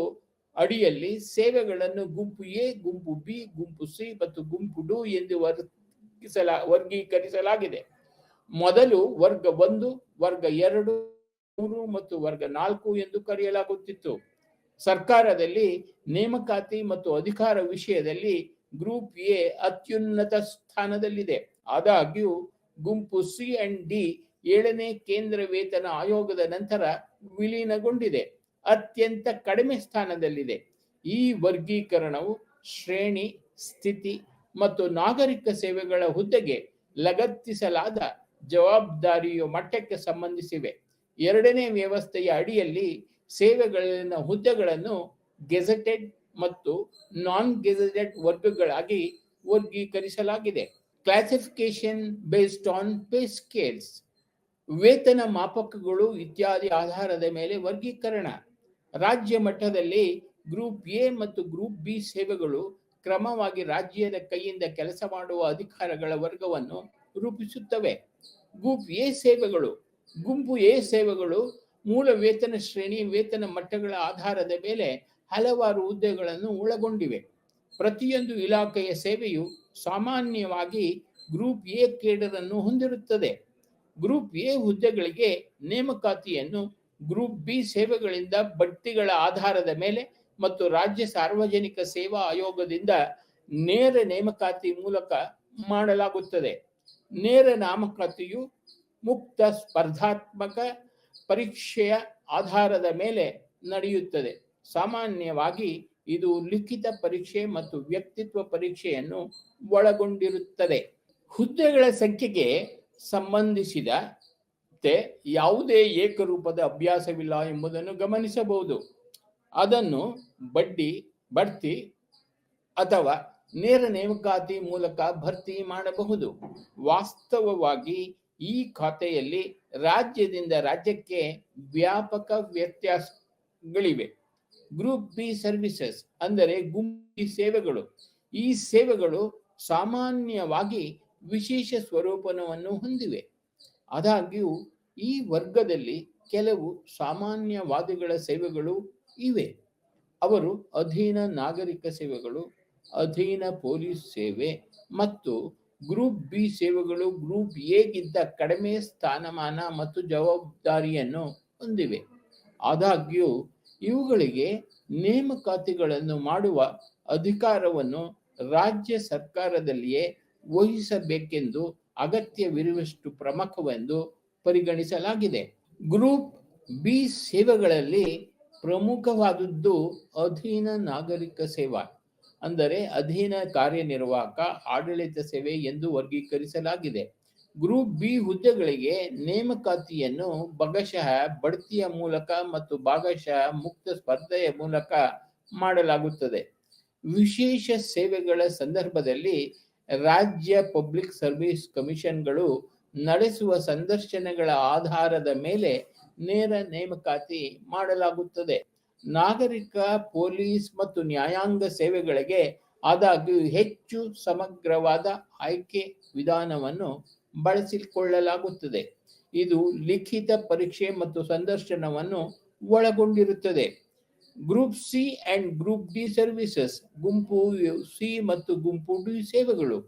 ಅಡಿಯಲ್ಲಿ ಸೇವೆಗಳನ್ನು ಗುಂಪು ಎ, ಗುಂಪು ಬಿ, ಗುಂಪು ಸಿ ಮತ್ತು ಗುಂಪು ಡು ಎಂದು ವರ್ಗೀಕರಿಸಲಾಗಿದೆ. ಮೊದಲು ವರ್ಗ 1, ವರ್ಗ 2, 3 ಮತ್ತು ವರ್ಗ 4 ಎಂದು ಕರೆಯಲಾಗುತ್ತಿತ್ತು. ಸರ್ಕಾರದಲ್ಲಿ ನೇಮಕಾತಿ ಮತ್ತು ಅಧಿಕಾರ ವಿಷಯದಲ್ಲಿ ಗ್ರೂಪ್ ಎ ಅತ್ಯುನ್ನತ ಸ್ಥಾನದಲ್ಲಿದೆ. ಆದಾಗ್ಯೂ ಗುಂಪು ಸಿ ಅಂಡ್ ಡಿ 7ನೇ ಕೇಂದ್ರ ವೇತನ ಆಯೋಗದ ನಂತರ ವಿಲೀನಗೊಂಡಿದೆ, ಅತ್ಯಂತ ಕಡಿಮೆ ಸ್ಥಾನದಲ್ಲಿದೆ. ಈ ವರ್ಗೀಕರಣವು ಶ್ರೇಣಿ, ಸ್ಥಿತಿ ಮತ್ತು ನಾಗರಿಕ ಸೇವೆಗಳ ಹುದ್ದೆಗೆ ಲಗತ್ತಿಸಲಾದ ಜವಾಬ್ದಾರಿಯ ಮಟ್ಟಕ್ಕೆ ಸಂಬಂಧಿಸಿವೆ. 2ನೇ ವ್ಯವಸ್ಥೆಯ ಅಡಿಯಲ್ಲಿ ಸೇವೆಗಳಲ್ಲಿನ ಹುದ್ದೆಗಳನ್ನು ಗೆಜೆಟೆಡ್ ಮತ್ತು ನಾನ್ ಗೆಜೆಟೆಡ್ ವರ್ಗಗಳಾಗಿ ವರ್ಗೀಕರಿಸಲಾಗಿದೆ. Classification based on pay scales, ವೇತನ ಮಾಪಕಗಳು ಇತ್ಯಾದಿ ಆಧಾರದ ಮೇಲೆ ವರ್ಗೀಕರಣ. ರಾಜ್ಯ ಮಟ್ಟದಲ್ಲಿ ಗ್ರೂಪ್ ಎ ಮತ್ತು ಗ್ರೂಪ್ ಬಿ ಸೇವೆಗಳು ಕ್ರಮವಾಗಿ ರಾಜ್ಯದ ಕೈಯಿಂದ ಕೆಲಸ ಮಾಡುವ ಅಧಿಕಾರಗಳ ವರ್ಗವನ್ನು ರೂಪಿಸುತ್ತವೆ. ಗ್ರೂಪ್ ಎ ಸೇವೆಗಳು, ಗುಂಪು ಎ ಸೇವೆಗಳು ಮೂಲ ವೇತನ ಶ್ರೇಣಿ, ವೇತನ ಮಟ್ಟಗಳ ಆಧಾರದ ಮೇಲೆ ಹಲವಾರು ಹುದ್ದೆಗಳನ್ನು ಒಳಗೊಂಡಿವೆ. ಪ್ರತಿಯೊಂದು ಇಲಾಖೆಯ ಸೇವೆಯು ಸಾಮಾನ್ಯವಾಗಿ ಗ್ರೂಪ್ ಎ ಕೇಡರನ್ನು ಹೊಂದಿರುತ್ತದೆ. ಗ್ರೂಪ್ ಎ ಹುದ್ದೆಗಳಿಗೆ ನೇಮಕಾತಿಯನ್ನು ಗ್ರೂಪ್ ಬಿ ಸೇವೆಗಳಿಂದ ಬಡ್ತಿಗಳ ಆಧಾರದ ಮೇಲೆ ಮತ್ತು ರಾಜ್ಯ ಸಾರ್ವಜನಿಕ ಸೇವಾ ಆಯೋಗದಿಂದ ನೇರ ನೇಮಕಾತಿ ಮೂಲಕ ಮಾಡಲಾಗುತ್ತದೆ. ನೇರ ನೇಮಕಾತಿಯು ಮುಕ್ತ ಸ್ಪರ್ಧಾತ್ಮಕ ಪರೀಕ್ಷೆಯ ಆಧಾರದ ಮೇಲೆ ನಡೆಯುತ್ತದೆ. ಸಾಮಾನ್ಯವಾಗಿ ಇದು ಲಿಖಿತ ಪರೀಕ್ಷೆ ಮತ್ತು ವ್ಯಕ್ತಿತ್ವ ಪರೀಕ್ಷೆಯನ್ನು ಒಳಗೊಂಡಿರುತ್ತದೆ. ಹುದ್ದೆಗಳ ಸಂಖ್ಯೆಗೆ ಸಂಬಂಧಿಸಿದಂತೆ ಯಾವುದೇ ಏಕರೂಪದ ಅಭ್ಯಾಸವಿಲ್ಲ ಎಂಬುದನ್ನು ಗಮನಿಸಬಹುದು. ಅದನ್ನು ಬಡ್ತಿ ಅಥವಾ ನೇರ ನೇಮಕಾತಿ ಮೂಲಕ ಭರ್ತಿ ಮಾಡಬಹುದು. ವಾಸ್ತವವಾಗಿ ಈ ಖಾತೆಯಲ್ಲಿ ರಾಜ್ಯದಿಂದ ರಾಜ್ಯಕ್ಕೆ ವ್ಯಾಪಕ ವ್ಯತ್ಯಾಸಗಳಿವೆ. ಗ್ರೂಪ್ ಬಿ ಸರ್ವಿಸಸ್, ಅಂದರೆ ಗುಂಪು ಸೇವೆಗಳು. ಈ ಸೇವೆಗಳು ಸಾಮಾನ್ಯವಾಗಿ ವಿಶೇಷ ಸ್ವರೂಪವನ್ನು ಹೊಂದಿವೆ. ಆದಾಗ್ಯೂ ಈ ವರ್ಗದಲ್ಲಿ ಕೆಲವು ಸಾಮಾನ್ಯವಾದಿಗಳ ಸೇವೆಗಳು ಇವೆ. ಅವರು ಅಧೀನ ನಾಗರಿಕ ಸೇವೆಗಳು, ಅಧೀನ ಪೊಲೀಸ್ ಸೇವೆ ಮತ್ತು ಗ್ರೂಪ್ ಬಿ ಸೇವೆಗಳು ಗ್ರೂಪ್ ಎಗಿಂತ ಕಡಿಮೆ ಸ್ಥಾನಮಾನ ಮತ್ತು ಜವಾಬ್ದಾರಿಯನ್ನು ಹೊಂದಿವೆ. ಆದಾಗ್ಯೂ ಇವುಗಳಿಗೆ ನೇಮಕಾತಿಗಳನ್ನು ಮಾಡುವ ಅಧಿಕಾರವನ್ನು ರಾಜ್ಯ ಸರ್ಕಾರದಲ್ಲಿಯೇ ವಹಿಸಬೇಕೆಂದು ಅಗತ್ಯವಿರುವಷ್ಟು ಪ್ರಮುಖವೆಂದು ಪರಿಗಣಿಸಲಾಗಿದೆ. ಗ್ರೂಪ್ ಬಿ ಸೇವೆಗಳಲ್ಲಿ ಪ್ರಮುಖವಾದದ್ದು ಅಧೀನ ನಾಗರಿಕ ಸೇವಾ, ಅಂದರೆ ಅಧೀನ ಕಾರ್ಯನಿರ್ವಾಹಕ ಆಡಳಿತ ಸೇವೆ ಎಂದು ವರ್ಗೀಕರಿಸಲಾಗಿದೆ. ಗ್ರೂಪ್ ಬಿ ಹುದ್ದೆಗಳಿಗೆ ನೇಮಕಾತಿಯನ್ನು ಭಾಗಶಃ ಬಡ್ತಿಯ ಮೂಲಕ ಮತ್ತು ಭಾಗಶಃ ಮುಕ್ತ ಸ್ಪರ್ಧೆಯ ಮೂಲಕ ಮಾಡಲಾಗುತ್ತದೆ. ವಿಶೇಷ ಸೇವೆಗಳ ಸಂದರ್ಭದಲ್ಲಿ ರಾಜ್ಯ ಪಬ್ಲಿಕ್ ಸರ್ವಿಸ್ ಕಮಿಷನ್ಗಳು ನಡೆಸುವ ಸಂದರ್ಶನಗಳ ಆಧಾರದ ಮೇಲೆ ನೇರ ನೇಮಕಾತಿ ಮಾಡಲಾಗುತ್ತದೆ. ನಾಗರಿಕ, ಪೊಲೀಸ್ ಮತ್ತು ನ್ಯಾಯಾಂಗ ಸೇವೆಗಳಿಗೆ ಆದಾಗ್ಯೂ ಹೆಚ್ಚು ಸಮಗ್ರವಾದ ಆಯ್ಕೆ ವಿಧಾನವನ್ನು ಬಳಸಿಕೊಳ್ಳಲಾಗುತ್ತದೆ. ಇದು ಲಿಖಿತ ಪರೀಕ್ಷೆ ಮತ್ತು ಸಂದರ್ಶನವನ್ನು ಒಳಗೊಂಡಿರುತ್ತದೆ. Group C and group D services, ಗುಂಪು ಸಿ ಮತ್ತು ಗುಂಪು ಡಿ ಸೇವೆಗಳು.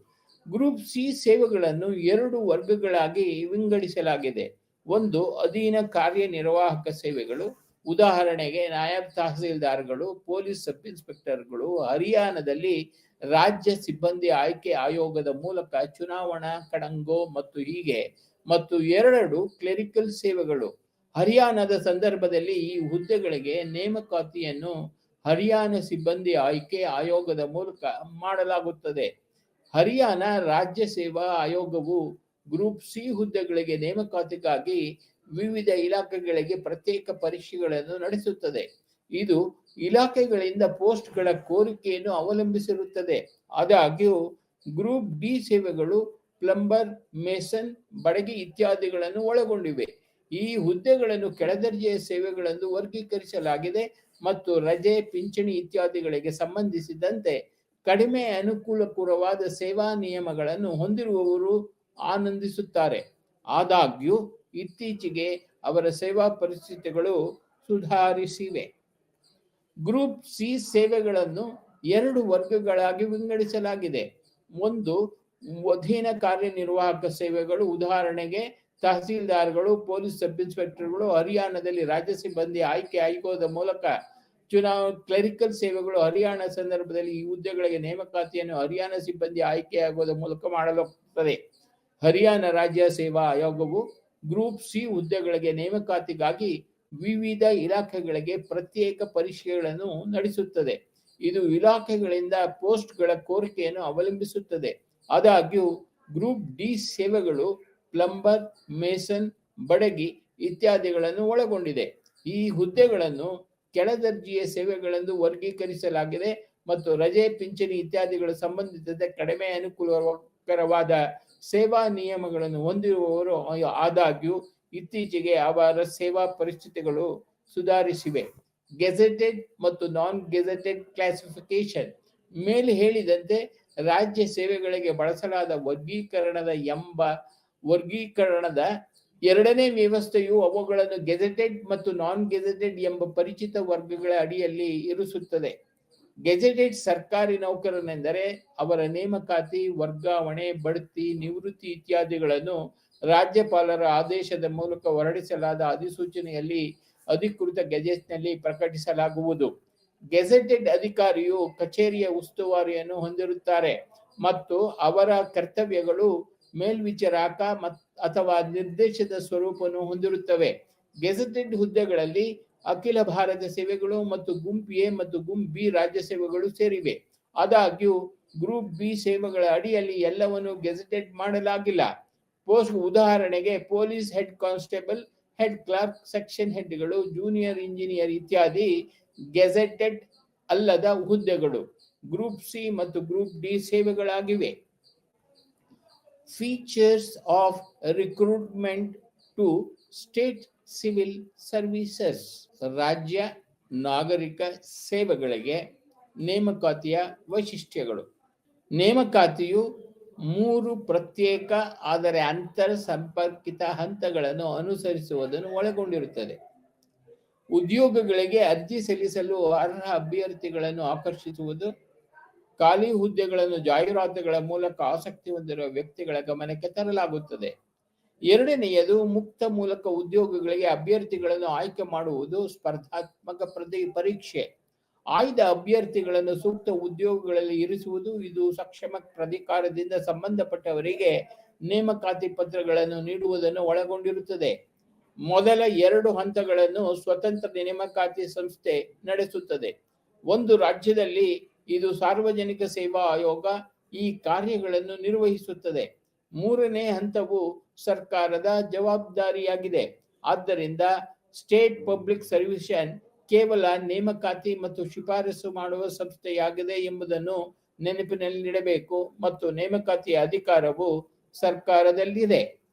ಗ್ರೂಪ್ ಸಿ ಸೇವೆಗಳನ್ನು 2 ವರ್ಗಗಳಾಗಿ ವಿಂಗಡಿಸಲಾಗಿದೆ. ಒಂದು, ಅಧೀನ ಕಾರ್ಯನಿರ್ವಾಹಕ ಸೇವೆಗಳು, ಉದಾಹರಣೆಗೆ ನಾಯಬ್ ತಹಸೀಲ್ದಾರ್ಗಳು, ಪೊಲೀಸ್ ಸಬ್ ಇನ್ಸ್ಪೆಕ್ಟರ್ಗಳು ಹರಿಯಾಣದಲ್ಲಿ ರಾಜ್ಯ ಸಿಬ್ಬಂದಿ ಆಯ್ಕೆ ಆಯೋಗದ ಮೂಲಕ ಚುನಾವಣಾ ಕಡಂಗೋ ಮತ್ತು ಹೀಗೆ. ಮತ್ತು 2, ಕ್ಲೆರಿಕಲ್ ಸೇವೆಗಳು. ಹರಿಯಾಣದ ಸಂದರ್ಭದಲ್ಲಿ ಈ ಹುದ್ದೆಗಳಿಗೆ ನೇಮಕಾತಿಯನ್ನು ಹರಿಯಾಣ ಸಿಬ್ಬಂದಿ ಆಯ್ಕೆ ಆಯೋಗದ ಮೂಲಕ ಮಾಡಲಾಗುತ್ತದೆ. ಹರಿಯಾಣ ರಾಜ್ಯ ಸೇವಾ ಆಯೋಗವು ಗ್ರೂಪ್ ಸಿ ಹುದ್ದೆಗಳಿಗೆ ನೇಮಕಾತಿಗಾಗಿ ವಿವಿಧ ಇಲಾಖೆಗಳಿಗೆ ಪ್ರತ್ಯೇಕ ಪರೀಕ್ಷೆಗಳನ್ನು ನಡೆಸುತ್ತದೆ. ಇದು ಇಲಾಖೆಗಳಿಂದ ಪೋಸ್ಟ್ಗಳ ಕೋರಿಕೆಯನ್ನು ಅವಲಂಬಿಸಿರುತ್ತದೆ. ಆದಾಗ್ಯೂ ಗ್ರೂಪ್ ಡಿ ಸೇವೆಗಳು ಪ್ಲಂಬರ್, ಮೇಸನ್, ಬಡಗಿ ಇತ್ಯಾದಿಗಳನ್ನು ಒಳಗೊಂಡಿವೆ. ಈ ಹುದ್ದೆಗಳನ್ನು ಕೆಳದರ್ಜೆಯ ಸೇವೆಗಳೆಂದು ವರ್ಗೀಕರಿಸಲಾಗಿದೆ ಮತ್ತು ರಜೆ, ಪಿಂಚಣಿ ಇತ್ಯಾದಿಗಳಿಗೆ ಸಂಬಂಧಿಸಿದಂತೆ ಕಡಿಮೆ ಅನುಕೂಲಕರವಾದ ಸೇವಾ ನಿಯಮಗಳನ್ನು ಹೊಂದಿರುವವರು ಆನಂದಿಸುತ್ತಾರೆ. ಆದಾಗ್ಯೂ ಇತ್ತೀಚೆಗೆ ಅವರ ಸೇವಾ ಪರಿಸ್ಥಿತಿಗಳು ಸುಧಾರಿಸಿವೆ. ಗ್ರೂಪ್ ಸಿ ಸೇವೆಗಳನ್ನು 2 ವರ್ಗಗಳಾಗಿ ವಿಂಗಡಿಸಲಾಗಿದೆ. ಒಂದು, ಅಧೀನ ಕಾರ್ಯನಿರ್ವಾಹಕ ಸೇವೆಗಳು, ಉದಾಹರಣೆಗೆ ತಹಸೀಲ್ದಾರ್ಗಳು, ಪೊಲೀಸ್ ಸಬ್ ಇನ್ಸ್ಪೆಕ್ಟರ್ಗಳು ಹರಿಯಾಣದಲ್ಲಿ ರಾಜ್ಯ ಸಿಬ್ಬಂದಿ ಆಯ್ಕೆ ಆಯೋಗದ ಮೂಲಕ ಕ್ಲೆರಿಕಲ್ ಸೇವೆಗಳು ಹರಿಯಾಣ ಸಂದರ್ಭದಲ್ಲಿ ಈ ಹುದ್ದೆಗಳಿಗೆ ನೇಮಕಾತಿಯನ್ನು ಹರಿಯಾಣ ಸಿಬ್ಬಂದಿ ಆಯ್ಕೆ ಆಯೋಗದ ಮೂಲಕ ಮಾಡಲಾಗುತ್ತದೆ. ಹರಿಯಾಣ ರಾಜ್ಯ ಸೇವಾ ಆಯೋಗವು ಗ್ರೂಪ್ ಸಿ ಹುದ್ದೆಗಳಿಗೆ ನೇಮಕಾತಿಗಾಗಿ ವಿವಿಧ ಇಲಾಖೆಗಳಿಗೆ ಪ್ರತ್ಯೇಕ ಪರೀಕ್ಷೆಗಳನ್ನು ನಡೆಸುತ್ತದೆ. ಇದು ಇಲಾಖೆಗಳಿಂದ ಪೋಸ್ಟ್ಗಳ ಕೋರಿಕೆಯನ್ನು ಅವಲಂಬಿಸುತ್ತದೆ. ಆದಾಗ್ಯೂ ಗ್ರೂಪ್ ಡಿ ಸೇವೆಗಳು ಪ್ಲಂಬರ್, ಮೇಸನ್, ಬಡಗಿ ಇತ್ಯಾದಿಗಳನ್ನು ಒಳಗೊಂಡಿದೆ. ಈ ಹುದ್ದೆಗಳನ್ನು ಕೆಳದರ್ಜೆಯ ಸೇವೆಗಳೆಂದು ವರ್ಗೀಕರಿಸಲಾಗಿದೆ ಮತ್ತು ರಜೆ, ಪಿಂಚಣಿ ಇತ್ಯಾದಿಗಳು ಸಂಬಂಧಿಸಿದ ಕಡಿಮೆ ಅನುಕೂಲಕರವಾದ ಸೇವಾ ನಿಯಮಗಳನ್ನು ಹೊಂದಿರುವವರು. ಆದಾಗ್ಯೂ ಇತ್ತೀಚೆಗೆ ಅವರ ಸೇವಾ ಪರಿಸ್ಥಿತಿಗಳು ಸುಧಾರಿಸಿವೆ. ಗೆಜೆಟೆಡ್ ಮತ್ತು ನಾನ್ ಗೆಜೆಟೆಡ್ ಕ್ಲಾಸಿಫಿಕೇಶನ್. ಮೇಲೆ ಹೇಳಿದಂತೆ ರಾಜ್ಯ ಸೇವೆಗಳಿಗೆ ಬಳಸಲಾದ ವರ್ಗೀಕರಣದ 2ನೇ ವ್ಯವಸ್ಥೆಯು ಅವುಗಳನ್ನು ಗೆಜೆಟೆಡ್ ಮತ್ತು ನಾನ್ ಗೆಜೆಟೆಡ್ ಎಂಬ ಪರಿಚಿತ ವರ್ಗಗಳ ಅಡಿಯಲ್ಲಿ ಇರಿಸುತ್ತದೆ. ಗೆಜೆಟೆಡ್ ಸರ್ಕಾರಿ ನೌಕರನೆಂದರೆ ಅವರ ನೇಮಕಾತಿ, ವರ್ಗಾವಣೆ, ಬಡ್ತಿ, ನಿವೃತ್ತಿ ಇತ್ಯಾದಿಗಳನ್ನು ರಾಜ್ಯಪಾಲರ ಆದೇಶದ ಮೂಲಕ ಹೊರಡಿಸಲಾದ ಅಧಿಸೂಚನೆಯಲ್ಲಿ ಅಧಿಕೃತ ಗೆಜೆಟ್ನಲ್ಲಿ ಪ್ರಕಟಿಸಲಾಗುವುದು. ಗೆಜೆಟೆಡ್ ಅಧಿಕಾರಿಯು ಕಚೇರಿಯ ಉಸ್ತುವಾರಿಯನ್ನು ಹೊಂದಿರುತ್ತಾರೆ ಮತ್ತು ಅವರ ಕರ್ತವ್ಯಗಳು ಮೇಲ್ವಿಚಾರಕ ಅಥವಾ ನಿರ್ದೇಶದ ಸ್ವರೂಪವನ್ನು ಹೊಂದಿರುತ್ತವೆ. ಗೆಜೆಟೆಡ್ ಹುದ್ದೆಗಳಲ್ಲಿ ಅಖಿಲ ಭಾರತ ಸೇವೆಗಳು ಮತ್ತು ಗುಂಪ್ ಎ ಮತ್ತು ಗುಂಪ್ ಬಿ ರಾಜ್ಯ ಸೇವೆಗಳು ಸೇರಿವೆ. ಆದಾಗ್ಯೂ ಗ್ರೂಪ್ ಬಿ ಸೇವೆಗಳ ಅಡಿಯಲ್ಲಿ ಎಲ್ಲವನ್ನು ಗೆಜೆಟೆಡ್ ಮಾಡಲಾಗಿಲ್ಲ. ಪೋಸ್ಟ್, ಉದಾಹರಣೆಗೆ police head constable, head clerk, section ಹೆಡ್ಗಳು, ಜೂನಿಯರ್ ಇಂಜಿನಿಯರ್ ಇತ್ಯಾದಿ ಗೆಜೆಟೆಡ್ ಅಲ್ಲದ ಹುದ್ದೆಗಳು ಗ್ರೂಪ್ ಸಿ ಮತ್ತು ಗ್ರೂಪ್ ಡಿ ಸೇವೆಗಳಾಗಿವೆ. Features of recruitment to state civil services. ರಾಜ್ಯ ನಾಗರಿಕ ಸೇವೆಗಳಿಗೆ ನೇಮಕಾತಿಯ ವೈಶಿಷ್ಟ್ಯಗಳು. ನೇಮಕಾತಿಯು 3 ಪ್ರತ್ಯೇಕ ಆದರೆ ಅಂತರ್ ಸಂಪರ್ಕಿತ ಹಂತಗಳನ್ನು ಅನುಸರಿಸುವುದನ್ನು ಒಳಗೊಂಡಿರುತ್ತದೆ. ಉದ್ಯೋಗಗಳಿಗೆ ಅರ್ಜಿ ಸಲ್ಲಿಸಲು ಅರ್ಹ ಅಭ್ಯರ್ಥಿಗಳನ್ನು ಆಕರ್ಷಿಸುವುದು, ಖಾಲಿ ಹುದ್ದೆಗಳನ್ನು ಜಾಹೀರಾತುಗಳ ಮೂಲಕ ಆಸಕ್ತಿ ಹೊಂದಿರುವ ವ್ಯಕ್ತಿಗಳ ಗಮನಕ್ಕೆ ತರಲಾಗುತ್ತದೆ. 2ನೇಯದು ಮುಕ್ತ ಮೂಲಕ ಉದ್ಯೋಗಗಳಿಗೆ ಅಭ್ಯರ್ಥಿಗಳನ್ನು ಆಯ್ಕೆ ಮಾಡುವುದು, ಸ್ಪರ್ಧಾತ್ಮಕ ಪರೀಕ್ಷೆ. ಆಯ್ದ ಅಭ್ಯರ್ಥಿಗಳನ್ನು ಸೂಕ್ತ ಉದ್ಯೋಗಗಳಲ್ಲಿ ಇರಿಸುವುದು. ಇದು ಸಕ್ಷಮ ಪ್ರಾಧಿಕಾರದಿಂದ ಸಂಬಂಧಪಟ್ಟವರಿಗೆ ನೇಮಕಾತಿ ಪತ್ರಗಳನ್ನು ನೀಡುವುದನ್ನು ಒಳಗೊಂಡಿರುತ್ತದೆ. ಮೊದಲ 2 ಹಂತಗಳನ್ನು ಸ್ವತಂತ್ರ ನೇಮಕಾತಿ ಸಂಸ್ಥೆ ನಡೆಸುತ್ತದೆ. ಒಂದು ರಾಜ್ಯದಲ್ಲಿ ಇದು ಸಾರ್ವಜನಿಕ ಸೇವಾ ಆಯೋಗ ಈ ಕಾರ್ಯಗಳನ್ನು ನಿರ್ವಹಿಸುತ್ತದೆ. 3ನೇ ಹಂತವು ಸರ್ಕಾರದ ಜವಾಬ್ದಾರಿಯಾಗಿದೆ. ಆದ್ದರಿಂದ ಸ್ಟೇಟ್ ಪಬ್ಲಿಕ್ ಸರ್ವಿಷನ್ ಕೇವಲ ನೇಮಕಾತಿ ಮತ್ತು ಶಿಫಾರಸು ಮಾಡುವ ಸಂಸ್ಥೆಯಾಗಿದೆ ಎಂಬುದನ್ನು ನೆನಪಿನಲ್ಲಿಡಬೇಕು ಮತ್ತು ನೇಮಕಾತಿಯ ಅಧಿಕಾರವು ಸರ್ಕಾರದಲ್ಲಿದೆ.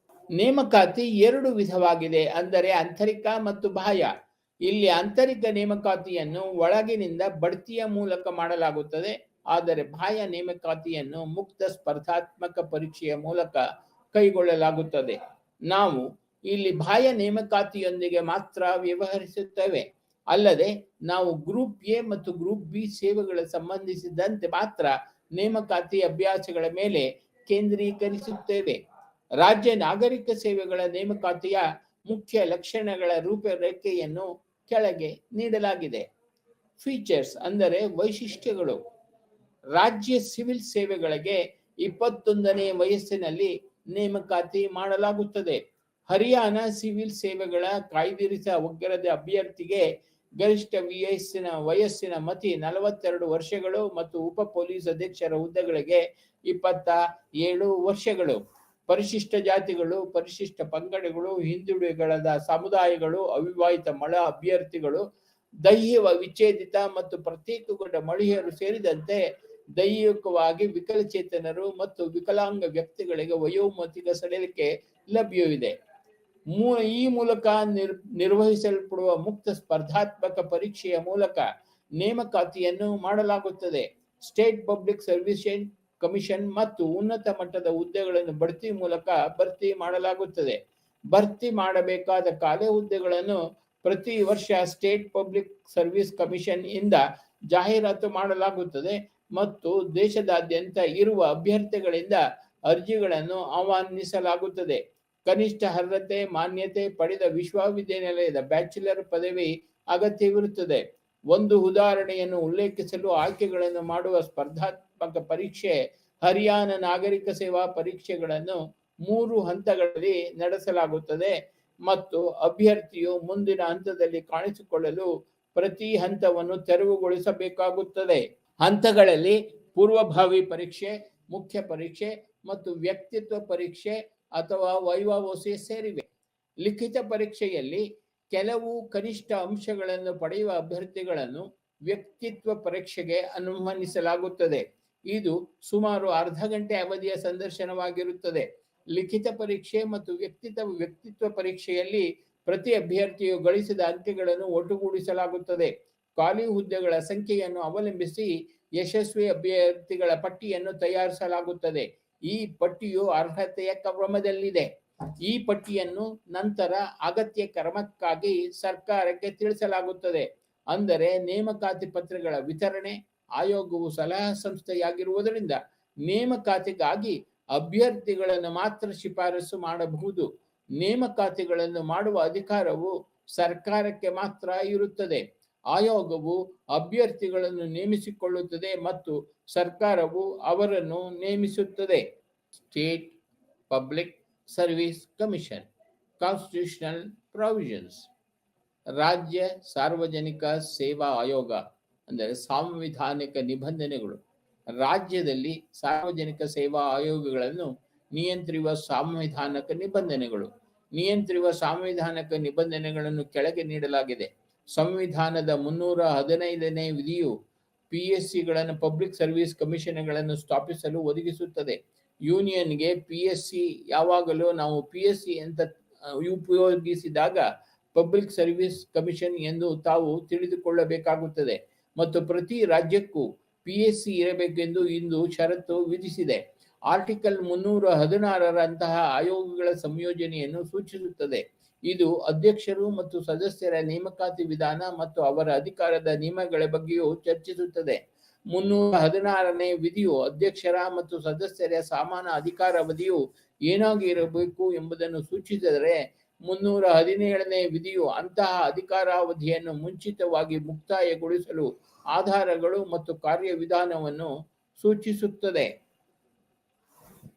ನೇಮಕಾತಿ 2 ವಿಧವಾಗಿದೆ, ಅಂದರೆ ಆಂತರಿಕ ಮತ್ತು ಬಾಹ್ಯ. ಇಲ್ಲಿ ಆಂತರಿಕ ನೇಮಕಾತಿಯನ್ನು ಒಳಗಿನಿಂದ ಬಡ್ತಿಯ ಮೂಲಕ ಮಾಡಲಾಗುತ್ತದೆ, ಆದರೆ ಬಾಹ್ಯ ನೇಮಕಾತಿಯನ್ನು ಮುಕ್ತ ಸ್ಪರ್ಧಾತ್ಮಕ ಪರೀಕ್ಷೆಯ ಮೂಲಕ ಕೈಗೊಳ್ಳಲಾಗುತ್ತದೆ. ನಾವು ಇಲ್ಲಿ ಬಾಹ್ಯ ನೇಮಕಾತಿಯೊಂದಿಗೆ ಮಾತ್ರ ವ್ಯವಹರಿಸುತ್ತೇವೆ. ಅಲ್ಲದೆ ನಾವು ಗ್ರೂಪ್ ಎ ಮತ್ತು ಗ್ರೂಪ್ ಬಿ ಸೇವೆಗಳ ಸಂಬಂಧಿಸಿದಂತೆ ಮಾತ್ರ ನೇಮಕಾತಿ ಅಭ್ಯಾಸಗಳ ಮೇಲೆ ಕೇಂದ್ರೀಕರಿಸುತ್ತೇವೆ. ರಾಜ್ಯ ನಾಗರಿಕ ಸೇವೆಗಳ ನೇಮಕಾತಿಯ ಮುಖ್ಯ ಲಕ್ಷಣಗಳ ರೂಪರೇಖೆಯನ್ನು ಕೆಳಗೆ ನೀಡಲಾಗಿದೆ. ಫೀಚರ್ಸ್ ಅಂದರೆ ವೈಶಿಷ್ಟ್ಯಗಳು. ರಾಜ್ಯ ಸಿವಿಲ್ ಸೇವೆಗಳಿಗೆ 21ನೇ ವಯಸ್ಸಿನಲ್ಲಿ ನೇಮಕಾತಿ ಮಾಡಲಾಗುತ್ತದೆ. ಹರಿಯಾಣ ಸಿವಿಲ್ ಸೇವೆಗಳ ಕಾಯ್ದಿರಿಸಿದ ಅಭ್ಯರ್ಥಿಗೆ ಗರಿಷ್ಠ ವಯಸ್ಸಿನ ಮಿತಿ 42 ವರ್ಷಗಳು ಮತ್ತು ಉಪ ಪೊಲೀಸ್ ಅಧೀಕ್ಷರ ಹುದ್ದೆಗಳಿಗೆ 27 ವರ್ಷಗಳು. ಪರಿಶಿಷ್ಟ ಜಾತಿಗಳು, ಪರಿಶಿಷ್ಟ ಪಂಗಡಗಳು, ಹಿಂದುಳಿದ ಸಮುದಾಯಗಳು, ಅವಿವಾಹಿತ ಅಭ್ಯರ್ಥಿಗಳು, ದೈಹಿಕ ವಿಚ್ಛೇದಿತ ಮತ್ತು ಪ್ರತ್ಯೇಕಗೊಂಡ ಮಹಿಳೆಯರು ಸೇರಿದಂತೆ ದೈಹಿಕವಾಗಿ ವಿಕಲಚೇತನರು ಮತ್ತು ವಿಕಲಾಂಗ ವ್ಯಕ್ತಿಗಳಿಗೆ ವಯೋಮಿತಿಗ ಸಡಿಲಿಕೆ ಲಭ್ಯವಿದೆ. ಈ ಮೂಲಕ ನಿರ್ವಹಿಸಲ್ಪಡುವ ಮುಕ್ತ ಸ್ಪರ್ಧಾತ್ಮಕ ಪರೀಕ್ಷೆಯ ಮೂಲಕ ನೇಮಕಾತಿಯನ್ನು ಮಾಡಲಾಗುತ್ತದೆ. ಸ್ಟೇಟ್ ಪಬ್ಲಿಕ್ ಸರ್ವಿಸ್ ಕಮಿಷನ್ ಮತ್ತು ಉನ್ನತ ಮಟ್ಟದ ಹುದ್ದೆಗಳನ್ನು ಬಡ್ತಿ ಮೂಲಕ ಭರ್ತಿ ಮಾಡಲಾಗುತ್ತದೆ. ಭರ್ತಿ ಮಾಡಬೇಕಾದ ಖಾಲಿ ಹುದ್ದೆಗಳನ್ನು ಪ್ರತಿ ವರ್ಷ ಸ್ಟೇಟ್ ಪಬ್ಲಿಕ್ ಸರ್ವಿಸ್ ಕಮಿಷನ್ ಇಂದ ಜಾಹೀರಾತು ಮಾಡಲಾಗುತ್ತದೆ ಮತ್ತು ದೇಶದಾದ್ಯಂತ ಇರುವ ಅಭ್ಯರ್ಥಿಗಳಿಂದ ಅರ್ಜಿಗಳನ್ನು ಆಹ್ವಾನಿಸಲಾಗುತ್ತದೆ. ಕನಿಷ್ಠ ಅರ್ಹತೆ ಮಾನ್ಯತೆ ಪಡೆದ ವಿಶ್ವವಿದ್ಯಾನಿಲಯದ ಬ್ಯಾಚುಲರ್ ಪದವಿ ಅಗತ್ಯವಿರುತ್ತದೆ. ಒಂದು ಉದಾಹರಣೆಯನ್ನು ಉಲ್ಲೇಖಿಸಲು ಆಯ್ಕೆಗಳನ್ನು ಮಾಡುವ ಸ್ಪರ್ಧಾತ್ಮಕ ಪರೀಕ್ಷೆ ಹರಿಯಾಣ ನಾಗರಿಕ ಸೇವಾ ಪರೀಕ್ಷೆಗಳನ್ನು 3 ಹಂತಗಳಲ್ಲಿ ನಡೆಸಲಾಗುತ್ತದೆ ಮತ್ತು ಅಭ್ಯರ್ಥಿಯು ಮುಂದಿನ ಹಂತದಲ್ಲಿ ಕಾಣಿಸಿಕೊಳ್ಳಲು ಪ್ರತಿ ಹಂತವನ್ನು ತೆರವುಗೊಳಿಸಬೇಕಾಗುತ್ತದೆ. ಹಂತಗಳಲ್ಲಿ ಪೂರ್ವಭಾವಿ ಪರೀಕ್ಷೆ, ಮುಖ್ಯ ಪರೀಕ್ಷೆ ಮತ್ತು ವ್ಯಕ್ತಿತ್ವ ಪರೀಕ್ಷೆ ಅಥವಾ ವೈವಾವೋಸಿ ಸೇರಿವೆ. ಲಿಖಿತ ಪರೀಕ್ಷೆಯಲ್ಲಿ ಕೆಲವು ಕನಿಷ್ಠ ಅಂಶಗಳನ್ನು ಪಡೆಯುವ ಅಭ್ಯರ್ಥಿಗಳನ್ನು ವ್ಯಕ್ತಿತ್ವ ಪರೀಕ್ಷೆಗೆ ಆಹ್ವಾನಿಸಲಾಗುತ್ತದೆ. ಇದು ಸುಮಾರು ಅರ್ಧ ಗಂಟೆ ಅವಧಿಯ ಸಂದರ್ಶನವಾಗಿರುತ್ತದೆ. ಲಿಖಿತ ಪರೀಕ್ಷೆ ಮತ್ತು ವ್ಯಕ್ತಿತ್ವ ಪರೀಕ್ಷೆಯಲ್ಲಿ ಪ್ರತಿ ಅಭ್ಯರ್ಥಿಯು ಗಳಿಸಿದ ಅಂಕಗಳನ್ನು ಒಟ್ಟುಗೂಡಿಸಲಾಗುತ್ತದೆ. ಖಾಲಿ ಹುದ್ದೆಗಳ ಸಂಖ್ಯೆಯನ್ನು ಅವಲಂಬಿಸಿ ಯಶಸ್ವಿ ಅಭ್ಯರ್ಥಿಗಳ ಪಟ್ಟಿಯನ್ನು ತಯಾರಿಸಲಾಗುತ್ತದೆ. ಈ ಪಟ್ಟಿಯು ಅರ್ಹತೆಯ ಕ್ರಮದಲ್ಲಿದೆ. ಈ ಪಟ್ಟಿಯನ್ನು ನಂತರ ಅಗತ್ಯ ಕ್ರಮಕ್ಕಾಗಿ ಸರ್ಕಾರಕ್ಕೆ ತಿಳಿಸಲಾಗುತ್ತದೆ. ಅಂದರೆ ನೇಮಕಾತಿ ಪತ್ರಗಳ ವಿತರಣೆ ಆಯೋಗವು ಸಲಹಾ ಸಂಸ್ಥೆಯಾಗಿರುವುದರಿಂದ ನೇಮಕಾತಿಗಾಗಿ ಅಭ್ಯರ್ಥಿಗಳನ್ನು ಮಾತ್ರ ಶಿಫಾರಸು ಮಾಡಬಹುದು. ನೇಮಕಾತಿಗಳನ್ನು ಮಾಡುವ ಅಧಿಕಾರವು ಸರ್ಕಾರಕ್ಕೆ ಮಾತ್ರ ಇರುತ್ತದೆ. ಆಯೋಗವು ಅಭ್ಯರ್ಥಿಗಳನ್ನು ನೇಮಿಸಿಕೊಳ್ಳುತ್ತದೆ ಮತ್ತು ಸರ್ಕಾರವು ಅವರನ್ನು ನೇಮಿಸುತ್ತದೆ. State public service commission constitutional provisions. ರಾಜ್ಯ ಸಾರ್ವಜನಿಕ ಸೇವಾ ಆಯೋಗ ಅಂದರೆ ಸಾಂವಿಧಾನಿಕ ನಿಬಂಧನೆಗಳು. ರಾಜ್ಯದಲ್ಲಿ ಸಾರ್ವಜನಿಕ ಸೇವಾ ಆಯೋಗಗಳನ್ನು ನಿಯಂತ್ರಿಸುವ ಸಾಂವಿಧಾನಿಕ ನಿಬಂಧನೆಗಳು. ನಿಯಂತ್ರಿಸುವ ಸಾಂವಿಧಾನಿಕ ನಿಬಂಧನೆಗಳನ್ನು ಕೆಳಗೆ ನೀಡಲಾಗಿದೆ. ಸಂವಿಧಾನದ 315ನೇ ವಿಧಿಯು PSCಗಳನ್ನು ಪಬ್ಲಿಕ್ ಸರ್ವಿಸ್ ಕಮಿಷನ್ಗಳನ್ನು ಸ್ಥಾಪಿಸಲು ಒದಗಿಸುತ್ತದೆ. ಯೂನಿಯನ್ಗೆ PSC ಯಾವಾಗಲೂ ನಾವು PSC ಅಂತ ಉಪಯೋಗಿಸಿದಾಗ ಪಬ್ಲಿಕ್ ಸರ್ವಿಸ್ ಕಮಿಷನ್ ಎಂದು ತಾವು ತಿಳಿದುಕೊಳ್ಳಬೇಕಾಗುತ್ತದೆ ಮತ್ತು ಪ್ರತಿ ರಾಜ್ಯಕ್ಕೂ PSC ಇರಬೇಕೆಂದು ಇಂದು ಷರತ್ತು ವಿಧಿಸಿದೆ. ಆರ್ಟಿಕಲ್ 316ರಂತಹ ಆಯೋಗಗಳ ಸಂಯೋಜನೆಯನ್ನು ಸೂಚಿಸುತ್ತದೆ. ಇದು ಅಧ್ಯಕ್ಷರು ಮತ್ತು ಸದಸ್ಯರ ನೇಮಕಾತಿ ವಿಧಾನ ಮತ್ತು ಅವರ ಅಧಿಕಾರದ ನಿಯಮಗಳ ಬಗ್ಗೆಯೂ ಚರ್ಚಿಸುತ್ತದೆ. 316ನೇ ವಿಧಿಯು ಅಧ್ಯಕ್ಷರ ಮತ್ತು ಸದಸ್ಯರ ಸಮಾನ ಅಧಿಕಾರಾವಧಿಯು ಏನಾಗಿರಬೇಕು ಎಂಬುದನ್ನು ಸೂಚಿಸಿದರೆ 317ನೇ ವಿಧಿಯು ಅಂತಹ ಅಧಿಕಾರಾವಧಿಯನ್ನು ಮುಂಚಿತವಾಗಿ ಮುಕ್ತಾಯಗೊಳಿಸಲು ಆಧಾರಗಳು ಮತ್ತು ಕಾರ್ಯವಿಧಾನವನ್ನು ಸೂಚಿಸುತ್ತದೆ.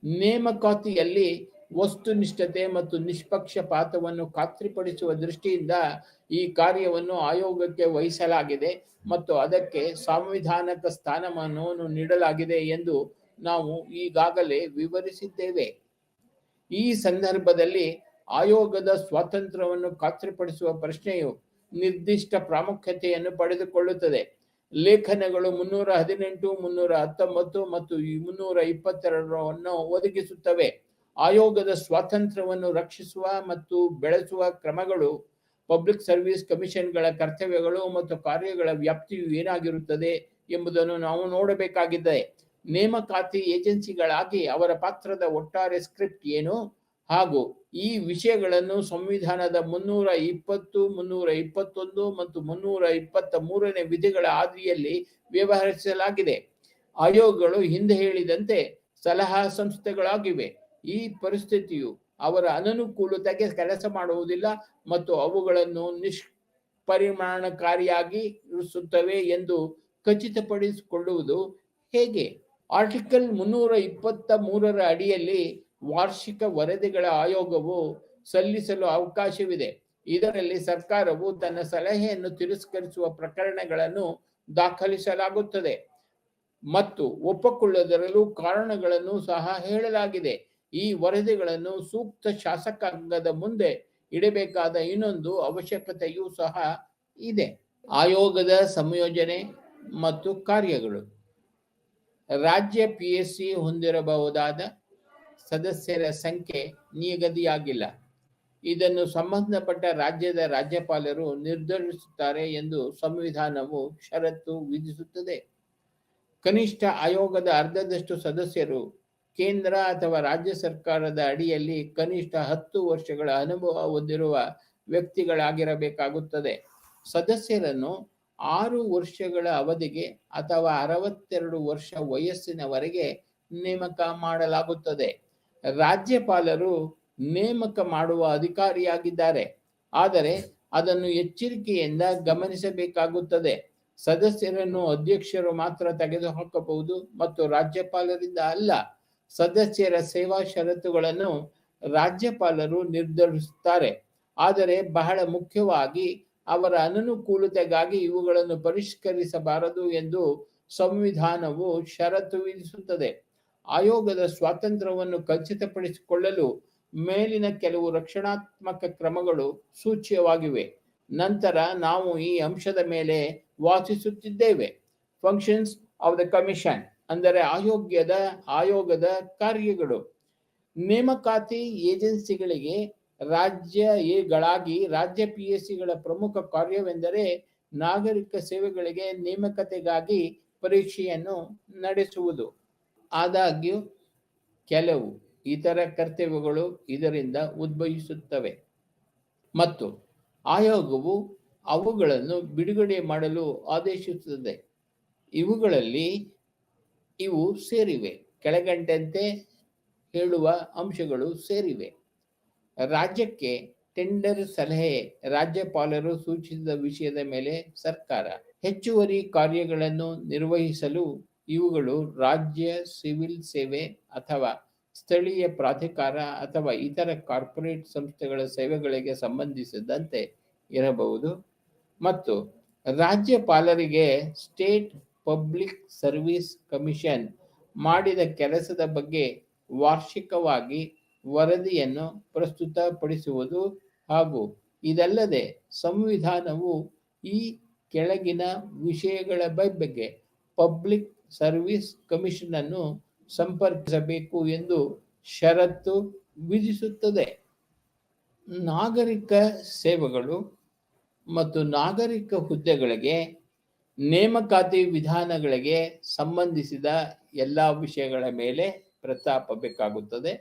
ನೇಮಕಾತಿಯಲ್ಲಿ ವಸ್ತುನಿಷ್ಠತೆ ಮತ್ತು ನಿಷ್ಪಕ್ಷಪಾತವನ್ನು ಖಾತ್ರಿಪಡಿಸುವ ದೃಷ್ಟಿಯಿಂದ ಈ ಕಾರ್ಯವನ್ನು ಆಯೋಗಕ್ಕೆ ವಹಿಸಲಾಗಿದೆ ಮತ್ತು ಅದಕ್ಕೆ ಸಾಂವಿಧಾನಿಕ ಸ್ಥಾನಮಾನವನ್ನು ನೀಡಲಾಗಿದೆ ಎಂದು ನಾವು ಈಗಾಗಲೇ ವಿವರಿಸಿದ್ದೇವೆ. ಈ ಸಂದರ್ಭದಲ್ಲಿ ಆಯೋಗದ ಸ್ವಾತಂತ್ರ್ಯವನ್ನು ಖಾತ್ರಿಪಡಿಸುವ ಪ್ರಶ್ನೆಯು ನಿರ್ದಿಷ್ಟ ಪ್ರಾಮುಖ್ಯತೆಯನ್ನು ಪಡೆದುಕೊಳ್ಳುತ್ತದೆ. ಲೇಖನಗಳು 318, 319 ಮತ್ತು 322 ಒದಗಿಸುತ್ತವೆ. ಆಯೋಗದ ಸ್ವಾತಂತ್ರ್ಯವನ್ನು ರಕ್ಷಿಸುವ ಮತ್ತು ಬೆಳೆಸುವ ಕ್ರಮಗಳು, ಪಬ್ಲಿಕ್ ಸರ್ವಿಸ್ ಕಮಿಷನ್ಗಳ ಕರ್ತವ್ಯಗಳು ಮತ್ತು ಕಾರ್ಯಗಳ ವ್ಯಾಪ್ತಿಯು ಏನಾಗಿರುತ್ತದೆ ಎಂಬುದನ್ನು ನಾವು ನೋಡಬೇಕಾಗಿದೆ. ನೇಮಕಾತಿ ಏಜೆನ್ಸಿಗಳಾಗಿ ಅವರ ಪಾತ್ರದ ಒಟ್ಟಾರೆ ಸ್ಕ್ರಿಪ್ಟ್ ಏನು ಹಾಗೂ ಈ ವಿಷಯಗಳನ್ನು ಸಂವಿಧಾನದ 320, 321 ಮತ್ತು 323ನೇ ವಿಧಿಗಳ ಆದಿಯಲ್ಲಿ ವ್ಯವಹರಿಸಲಾಗಿದೆ. ಆಯೋಗಗಳು ಹಿಂದೆ ಹೇಳಿದಂತೆ ಸಲಹಾ ಸಂಸ್ಥೆಗಳಾಗಿವೆ. ಈ ಪರಿಸ್ಥಿತಿಯು ಅವರ ಅನನುಕೂಲತೆಗೆ ಕೆಲಸ ಮಾಡುವುದಿಲ್ಲ ಮತ್ತು ಅವುಗಳನ್ನು ನಿಷ್ಪರಿಣಾಮಕಾರಿಯಾಗಿಸುತ್ತವೆ ಎಂದು ಖಚಿತಪಡಿಸಿಕೊಳ್ಳುವುದು ಹೇಗೆ? ಆರ್ಟಿಕಲ್ 323ರ ಅಡಿಯಲ್ಲಿ ವಾರ್ಷಿಕ ವರದಿಗಳ ಆಯೋಗವು ಸಲ್ಲಿಸಲು ಅವಕಾಶವಿದೆ. ಇದರಲ್ಲಿ ಸರ್ಕಾರವು ತನ್ನ ಸಲಹೆಯನ್ನು ತಿರಸ್ಕರಿಸುವ ಪ್ರಕರಣಗಳನ್ನು ದಾಖಲಿಸಲಾಗುತ್ತದೆ ಮತ್ತು ಒಪ್ಪಿಕೊಳ್ಳದಿರಲು ಕಾರಣಗಳನ್ನು ಸಹ ಹೇಳಲಾಗಿದೆ. ಈ ವರದಿಗಳನ್ನು ಸೂಕ್ತ ಶಾಸಕಾಂಗದ ಮುಂದೆ ಇಡಬೇಕಾದ ಇನ್ನೊಂದು ಅವಶ್ಯಕತೆಯೂ ಸಹ ಇದೆ. ಆಯೋಗದ ಸಂಯೋಜನೆ ಮತ್ತು ಕಾರ್ಯಗಳು. ರಾಜ್ಯ PSC ಹೊಂದಿರಬಹುದಾದ ಸದಸ್ಯರ ಸಂಖ್ಯೆ ನಿಗದಿಯಾಗಿಲ್ಲ. ಇದನ್ನು ಸಂಬಂಧಪಟ್ಟ ರಾಜ್ಯದ ರಾಜ್ಯಪಾಲರು ನಿರ್ಧರಿಸುತ್ತಾರೆ ಎಂದು ಸಂವಿಧಾನವು ಷರತ್ತು ವಿಧಿಸುತ್ತದೆ. ಕನಿಷ್ಠ ಆಯೋಗದ ಅರ್ಧದಷ್ಟು ಸದಸ್ಯರು ಕೇಂದ್ರ ಅಥವಾ ರಾಜ್ಯ ಸರ್ಕಾರದ ಅಡಿಯಲ್ಲಿ ಕನಿಷ್ಠ 10 ವರ್ಷಗಳ ಅನುಭವ ಹೊಂದಿರುವ ವ್ಯಕ್ತಿಗಳಾಗಿರಬೇಕಾಗುತ್ತದೆ. ಸದಸ್ಯರನ್ನು 6 ವರ್ಷಗಳ ಅವಧಿಗೆ ಅಥವಾ 62 ವರ್ಷ ವಯಸ್ಸಿನವರೆಗೆ ನೇಮಕ ಮಾಡಲಾಗುತ್ತದೆ. ರಾಜ್ಯಪಾಲರು ನೇಮಕ ಮಾಡುವ ಅಧಿಕಾರಿಯಾಗಿದ್ದಾರೆ, ಆದರೆ ಅದನ್ನು ಎಚ್ಚರಿಕೆಯಿಂದ ಗಮನಿಸಬೇಕಾಗುತ್ತದೆ. ಸದಸ್ಯರನ್ನು ಅಧ್ಯಕ್ಷರು ಮಾತ್ರ ತೆಗೆದುಹಾಕಬಹುದು ಮತ್ತು ರಾಜ್ಯಪಾಲರಿಂದ ಅಲ್ಲ. ಸದಸ್ಯರ ಸೇವಾ ಷರತ್ತುಗಳನ್ನು ರಾಜ್ಯಪಾಲರು ನಿರ್ಧರಿಸುತ್ತಾರೆ, ಆದರೆ ಬಹಳ ಮುಖ್ಯವಾಗಿ ಅವರ ಅನನುಕೂಲತೆಗಾಗಿ ಇವುಗಳನ್ನು ಪರಿಷ್ಕರಿಸಬಾರದು ಎಂದು ಸಂವಿಧಾನವು ಷರತ್ತು ವಿಧಿಸುತ್ತದೆ. ಆಯೋಗದ ಸ್ವಾತಂತ್ರ್ಯವನ್ನು ಖಚಿತಪಡಿಸಿಕೊಳ್ಳಲು ಮೇಲಿನ ಕೆಲವು ರಕ್ಷಣಾತ್ಮಕ ಕ್ರಮಗಳು ಸೂಚ್ಯವಾಗಿವೆ. ನಂತರ ನಾವು ಈ ಅಂಶದ ಮೇಲೆ ವಾಸಿಸುತ್ತಿದ್ದೇವೆ. ಫಂಕ್ಷನ್ಸ್ ಆಫ್ ದ ಕಮಿಷನ್ ಅಂದರೆ ಆಯೋಗದ ಕಾರ್ಯಗಳು. ನೇಮಕಾತಿ ಏಜೆನ್ಸಿಗಳಿಗೆ ರಾಜ್ಯ PSCಗಳ ಪ್ರಮುಖ ಕಾರ್ಯವೆಂದರೆ ನಾಗರಿಕ ಸೇವೆಗಳಿಗೆ ನೇಮಕತೆಗಾಗಿ ಪರೀಕ್ಷೆಯನ್ನು ನಡೆಸುವುದು. ಆದಾಗ್ಯೂ ಕೆಲವು ಇತರ ಕರ್ತವ್ಯಗಳು ಇದರಿಂದ ಉದ್ಭವಿಸುತ್ತವೆ ಮತ್ತು ಆಯೋಗವು ಅವುಗಳನ್ನು ಬಿಡುಗಡೆ ಮಾಡಲು ಆದೇಶಿಸುತ್ತದೆ. ಇವುಗಳಲ್ಲಿ ಇವು ಸೇರಿವೆ. ಕೆಳಗಂಡಂತೆ ಹೇಳುವ ಅಂಶಗಳು ಸೇರಿವೆ. ರಾಜ್ಯಕ್ಕೆ ಟೆಂಡರ್ ಸಲಹೆ. ರಾಜ್ಯಪಾಲರು ಸೂಚಿಸಿದ ವಿಷಯದ ಮೇಲೆ ಸರ್ಕಾರ ಹೆಚ್ಚುವರಿ ಕಾರ್ಯಗಳನ್ನು ನಿರ್ವಹಿಸಲು ಇವುಗಳು ರಾಜ್ಯ ಸಿವಿಲ್ ಸೇವೆ ಅಥವಾ ಸ್ಥಳೀಯ ಪ್ರಾಧಿಕಾರ ಅಥವಾ ಇತರ ಕಾರ್ಪೊರೇಟ್ ಸಂಸ್ಥೆಗಳ ಸೇವೆಗಳಿಗೆ ಸಂಬಂಧಿಸಿದಂತೆ ಇರಬಹುದು. ಮತ್ತು ರಾಜ್ಯಪಾಲರಿಗೆ ಸ್ಟೇಟ್ ಪಬ್ಲಿಕ್ ಸರ್ವಿಸ್ ಕಮಿಷನ್ ಮಾಡಿದ ಕೆಲಸದ ಬಗ್ಗೆ ವಾರ್ಷಿಕವಾಗಿ ವರದಿಯನ್ನು ಪ್ರಸ್ತುತಪಡಿಸುವುದು ಹಾಗೂ ಇದಲ್ಲದೆ ಸಂವಿಧಾನವು ಈ ಕೆಳಗಿನ ವಿಷಯಗಳ ಬಗ್ಗೆ ಪಬ್ಲಿಕ್ ಸರ್ವಿಸ್ ಕಮಿಷನ್ ಅನ್ನು ಸಂಪರ್ಕಿಸಬೇಕು ಎಂದು ಷರತ್ತು ವಿಧಿಸುತ್ತದೆ. ನಾಗರಿಕ ಸೇವೆಗಳು ಮತ್ತು ನಾಗರಿಕ ಹುದ್ದೆಗಳಿಗೆ ನೇಮಕಾತಿ ವಿಧಾನಗಳಿಗೆ ಸಂಬಂಧಿಸಿದ ಎಲ್ಲ ವಿಷಯಗಳ ಮೇಲೆ ಪ್ರಸ್ತಾಪಿಸಬೇಕಾಗುತ್ತದೆ.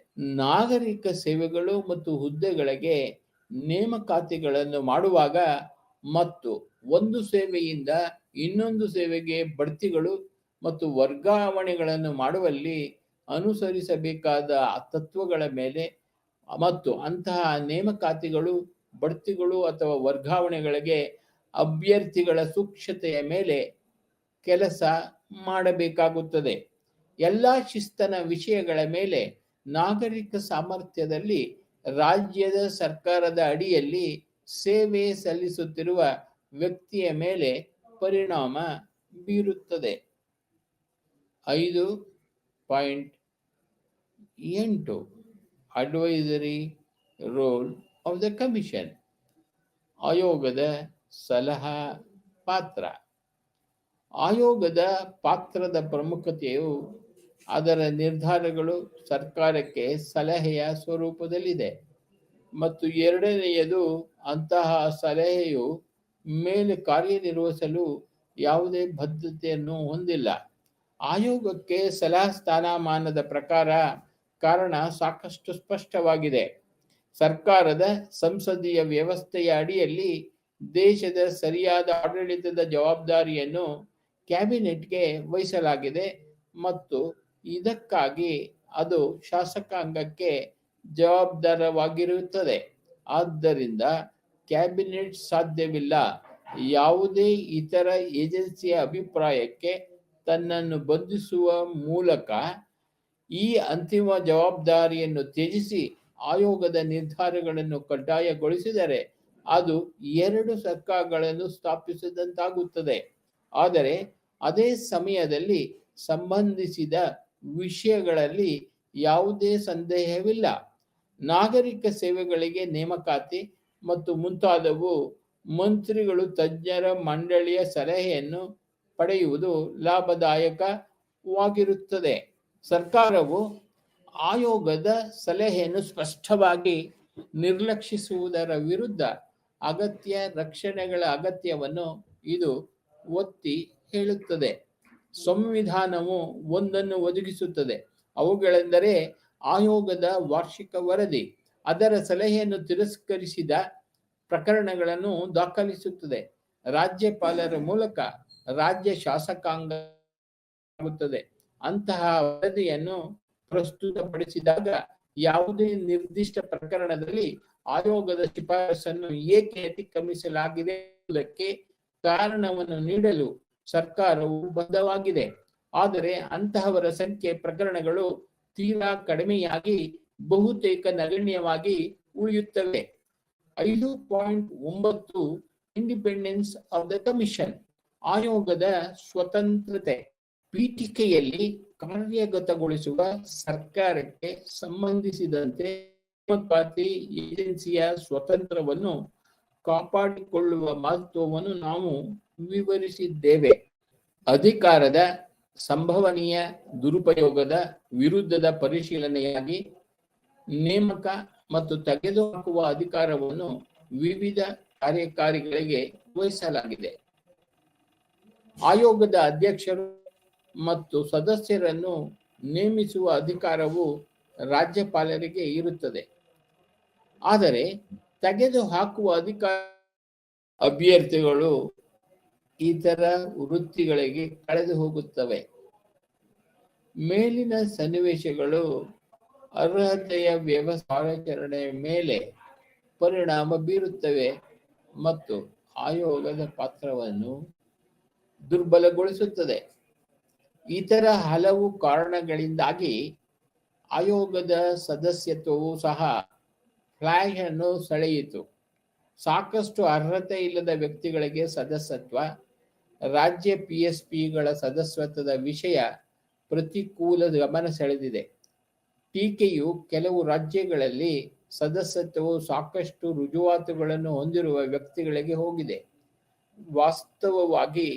ನಾಗರಿಕ ಸೇವೆಗಳು ಮತ್ತು ಹುದ್ದೆಗಳಿಗೆ ನೇಮಕಾತಿಗಳನ್ನು ಮಾಡುವಾಗ ಮತ್ತು ಒಂದು ಸೇವೆಯಿಂದ ಇನ್ನೊಂದು ಸೇವೆಗೆ ಬಡ್ತಿಗಳು ಮತ್ತು ವರ್ಗಾವಣೆಗಳನ್ನು ಮಾಡುವಲ್ಲಿ ಅನುಸರಿಸಬೇಕಾದ ತತ್ವಗಳ ಮೇಲೆ ಮತ್ತು ಅಂತಹ ನೇಮಕಾತಿಗಳು, ಬಡ್ತಿಗಳು ಅಥವಾ ವರ್ಗಾವಣೆಗಳಿಗೆ ಅಭ್ಯರ್ಥಿಗಳ ಸೂಕ್ಷ್ಮತೆಯ ಮೇಲೆ ಕೆಲಸ ಮಾಡಬೇಕಾಗುತ್ತದೆ. ಎಲ್ಲ ಶಿಸ್ತನ ವಿಷಯಗಳ ಮೇಲೆ ನಾಗರಿಕ ಸಾಮರ್ಥ್ಯದಲ್ಲಿ ರಾಜ್ಯದ ಸರ್ಕಾರದ ಅಡಿಯಲ್ಲಿ ಸೇವೆ ಸಲ್ಲಿಸುತ್ತಿರುವ ವ್ಯಕ್ತಿಯ ಮೇಲೆ ಪರಿಣಾಮ ಬೀರುತ್ತದೆ. 5.8 advisory role of the commission. ಆಯೋಗದ ಸಲಹಾ ಪಾತ್ರ. ಆಯೋಗದ ಪಾತ್ರದ ಪ್ರಮುಖತೆಯು ಅದರ ನಿರ್ಧಾರಗಳು ಸರ್ಕಾರಕ್ಕೆ ಸಲಹೆಯ ಸ್ವರೂಪದಲ್ಲಿದೆ ಮತ್ತು ಎರಡನೆಯದು ಅಂತಹ ಸಲಹೆಯು ಮೇಲೆ ಕಾರ್ಯನಿರ್ವಹಿಸಲು ಯಾವುದೇ ಬದ್ಧತೆಯನ್ನು ಹೊಂದಿಲ್ಲ. ಆಯೋಗಕ್ಕೆ ಸಲಹಾ ಸ್ಥಾನಮಾನದ ಕಾರಣ ಸಾಕಷ್ಟು ಸ್ಪಷ್ಟವಾಗಿದೆ. ಸರ್ಕಾರದ ಸಂಸದೀಯ ವ್ಯವಸ್ಥೆಯ ಅಡಿಯಲ್ಲಿ ದೇಶದ ಸರಿಯಾದ ಆಡಳಿತದ ಜವಾಬ್ದಾರಿಯನ್ನು ಕ್ಯಾಬಿನೆಟ್ಗೆ ವಹಿಸಲಾಗಿದೆ ಮತ್ತು ಇದಕ್ಕಾಗಿ ಅದು ಶಾಸಕಾಂಗಕ್ಕೆ ಜವಾಬ್ದಾರವಾಗಿರುತ್ತದೆ. ಆದ್ದರಿಂದ ಕ್ಯಾಬಿನೆಟ್ ಸಾಧ್ಯವಿಲ್ಲ ಯಾವುದೇ ಇತರ ಏಜೆನ್ಸಿಯ ಅಭಿಪ್ರಾಯಕ್ಕೆ ತನ್ನನ್ನು ಬಂಧಿಸುವ ಮೂಲಕ ಈ ಅಂತಿಮ ಜವಾಬ್ದಾರಿಯನ್ನು ತ್ಯಜಿಸಿ ಆಯೋಗದ ನಿರ್ಧಾರಗಳನ್ನು ಕಡ್ಡಾಯಗೊಳಿಸಿದರೆ ಅದು ಎರಡು ಸರ್ಕಾರಗಳನ್ನು ಸ್ಥಾಪಿಸಿದಂತಾಗುತ್ತದೆ. ಆದರೆ ಅದೇ ಸಮಯದಲ್ಲಿ ಸಂಬಂಧಿಸಿದ ವಿಷಯಗಳಲ್ಲಿ ಯಾವುದೇ ಸಂದೇಹವಿಲ್ಲ. ನಾಗರಿಕ ಸೇವೆಗಳಿಗೆ ನೇಮಕಾತಿ ಮತ್ತು ಮುಂತಾದವು ಮಂತ್ರಿಗಳು ತಜ್ಞರ ಮಂಡಳಿಯ ಸಲಹೆಯನ್ನು ಪಡೆಯುವುದು ಲಾಭದಾಯಕವಾಗಿರುತ್ತದೆ. ಸರ್ಕಾರವು ಆಯೋಗದ ಸಲಹೆಯನ್ನು ಸ್ಪಷ್ಟವಾಗಿ ನಿರ್ಲಕ್ಷಿಸುವುದರ ವಿರುದ್ಧ ಅಗತ್ಯ ರಕ್ಷಣೆಗಳ ಅಗತ್ಯವನ್ನು ಇದು ಒತ್ತಿ ಹೇಳುತ್ತದೆ. ಸಂವಿಧಾನವು ಒಂದನ್ನು ಒದಗಿಸುತ್ತದೆ, ಅವುಗಳೆಂದರೆ ಆಯೋಗದ ವಾರ್ಷಿಕ ವರದಿ, ಅದರ ಸಲಹೆಯನ್ನು ತಿರಸ್ಕರಿಸಿದ ಪ್ರಕರಣಗಳನ್ನು ದಾಖಲಿಸುತ್ತದೆ. ರಾಜ್ಯಪಾಲರ ಮೂಲಕ ರಾಜ್ಯ ಶಾಸಕಾಂಗ ಆಗುತ್ತದೆ. ಅಂತಹ ವರದಿಯನ್ನು ಪ್ರಸ್ತುತಪಡಿಸಿದಾಗ ಯಾವುದೇ ನಿರ್ದಿಷ್ಟ ಪ್ರಕರಣದಲ್ಲಿ ಆಯೋಗದ ಶಿಫಾರಸನ್ನು ಏಕೆ ಅತಿಕ್ರಮಿಸಲಾಗಿದೆ ಎಂಬುದಕ್ಕೆ ಕಾರಣವನ್ನು ನೀಡಲು ಸರ್ಕಾರವು ಬದ್ಧವಾಗಿದೆ. ಆದರೆ ಅಂತಹವರ ಸಂಖ್ಯೆ ಪ್ರಕರಣಗಳು ತೀರಾ ಕಡಿಮೆಯಾಗಿ ಬಹುತೇಕ ನಗಣ್ಯವಾಗಿ ಉಳಿಯುತ್ತವೆ. 5.9 ಇಂಡಿಪೆಂಡೆನ್ಸ್ ಆಫ್ ದ ಕಮಿಷನ್. ಆಯೋಗದ ಸ್ವತಂತ್ರತೆ. ಪೀಠಿಕೆಯಲ್ಲಿ ಕಾರ್ಯಗತಗೊಳಿಸುವ ಸರ್ಕಾರಕ್ಕೆ ಸಂಬಂಧಿಸಿದಂತೆ ನೇಮಕಾತಿ ಏಜೆನ್ಸಿಯ ಸ್ವಾತಂತ್ರ್ಯವನ್ನು ಕಾಪಾಡಿಕೊಳ್ಳುವ ಮಹತ್ವವನ್ನು ನಾವು ವಿವರಿಸಿದ್ದೇವೆ. ಅಧಿಕಾರದ ಸಂಭವನೀಯ ದುರುಪಯೋಗದ ವಿರುದ್ಧದ ಪರಿಶೀಲನೆಯಾಗಿ ನೇಮಕ ಮತ್ತು ತೆಗೆದುಹಾಕುವ ಅಧಿಕಾರವನ್ನು ವಿವಿಧ ಕಾರ್ಯಕಾರಿಗಳಿಗೆ ವಹಿಸಲಾಗಿದೆ. ಆಯೋಗದ ಅಧ್ಯಕ್ಷರು ಮತ್ತು ಸದಸ್ಯರನ್ನು ನೇಮಿಸುವ ಅಧಿಕಾರವು ರಾಜ್ಯಪಾಲರಿಗೆ ಇರುತ್ತದೆ. ಆದರೆ ತೆಗೆದುಹಾಕುವ ಅಧಿಕಾರ ಅಭ್ಯರ್ಥಿಗಳು ಇತರ ವೃತ್ತಿಗಳಿಗೆ ಕಳೆದು ಹೋಗುತ್ತವೆ. ಮೇಲಿನ ಸನ್ನಿವೇಶಗಳು ಅರ್ಹತೆಯ ಕಾರ್ಯಾಚರಣೆಯ ಮೇಲೆ ಪರಿಣಾಮ ಬೀರುತ್ತವೆ ಮತ್ತು ಆಯೋಗದ ಪಾತ್ರವನ್ನು ದುರ್ಬಲಗೊಳಿಸುತ್ತದೆ. ಇತರ ಹಲವು ಕಾರಣಗಳಿಂದಾಗಿ ಆಯೋಗದ ಸದಸ್ಯತ್ವವು ಸಹ ಫ್ಲಾಶ್ ಅನ್ನು ಸೆಳೆಯಿತು. ಸಾಕಷ್ಟು ಅರ್ಹತೆ ಇಲ್ಲದ ವ್ಯಕ್ತಿಗಳಿಗೆ ಸದಸ್ಯತ್ವ. ರಾಜ್ಯ PSPಗಳ ಸದಸ್ಯತ್ವದ ವಿಷಯ ಪ್ರತಿಕೂಲ ಗಮನ ಸೆಳೆದಿದೆ. ಟೀಕೆಯು ಕೆಲವು ರಾಜ್ಯಗಳಲ್ಲಿ ಸದಸ್ಯತ್ವವು ಸಾಕಷ್ಟು ರುಜುವಾತುಗಳನ್ನು ಹೊಂದಿರುವ ವ್ಯಕ್ತಿಗಳಿಗೆ ಹೋಗಿದೆ. ವಾಸ್ತವವಾಗಿ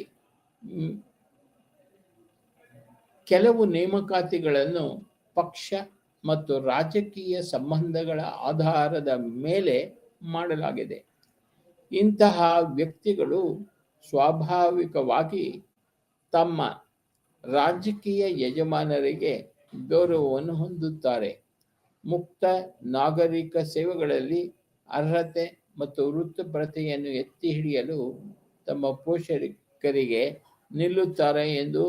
ಕೆಲವು ನೇಮಕಾತಿಗಳನ್ನು ಪಕ್ಷ ಮತ್ತು ರಾಜಕೀಯ ಸಂಬಂಧಗಳ ಆಧಾರದ ಮೇಲೆ ಮಾಡಲಾಗಿದೆ. ಇಂತಹ ವ್ಯಕ್ತಿಗಳು ಸ್ವಾಭಾವಿಕವಾಗಿ ತಮ್ಮ ರಾಜಕೀಯ ಯಜಮಾನರಿಗೆ ಗೌರವವನ್ನು ಹೊಂದುತ್ತಾರೆ. ಮುಕ್ತ ನಾಗರಿಕ ಸೇವೆಗಳಲ್ಲಿ ಅರ್ಹತೆ ಮತ್ತು ವೃತ್ತಿಪರತೆಯನ್ನು ಎತ್ತಿ ಹಿಡಿಯಲು ತಮ್ಮ ಪೋಷಕರಿಗೆ ನಿಲ್ಲುತ್ತಾರೆ ಎಂದು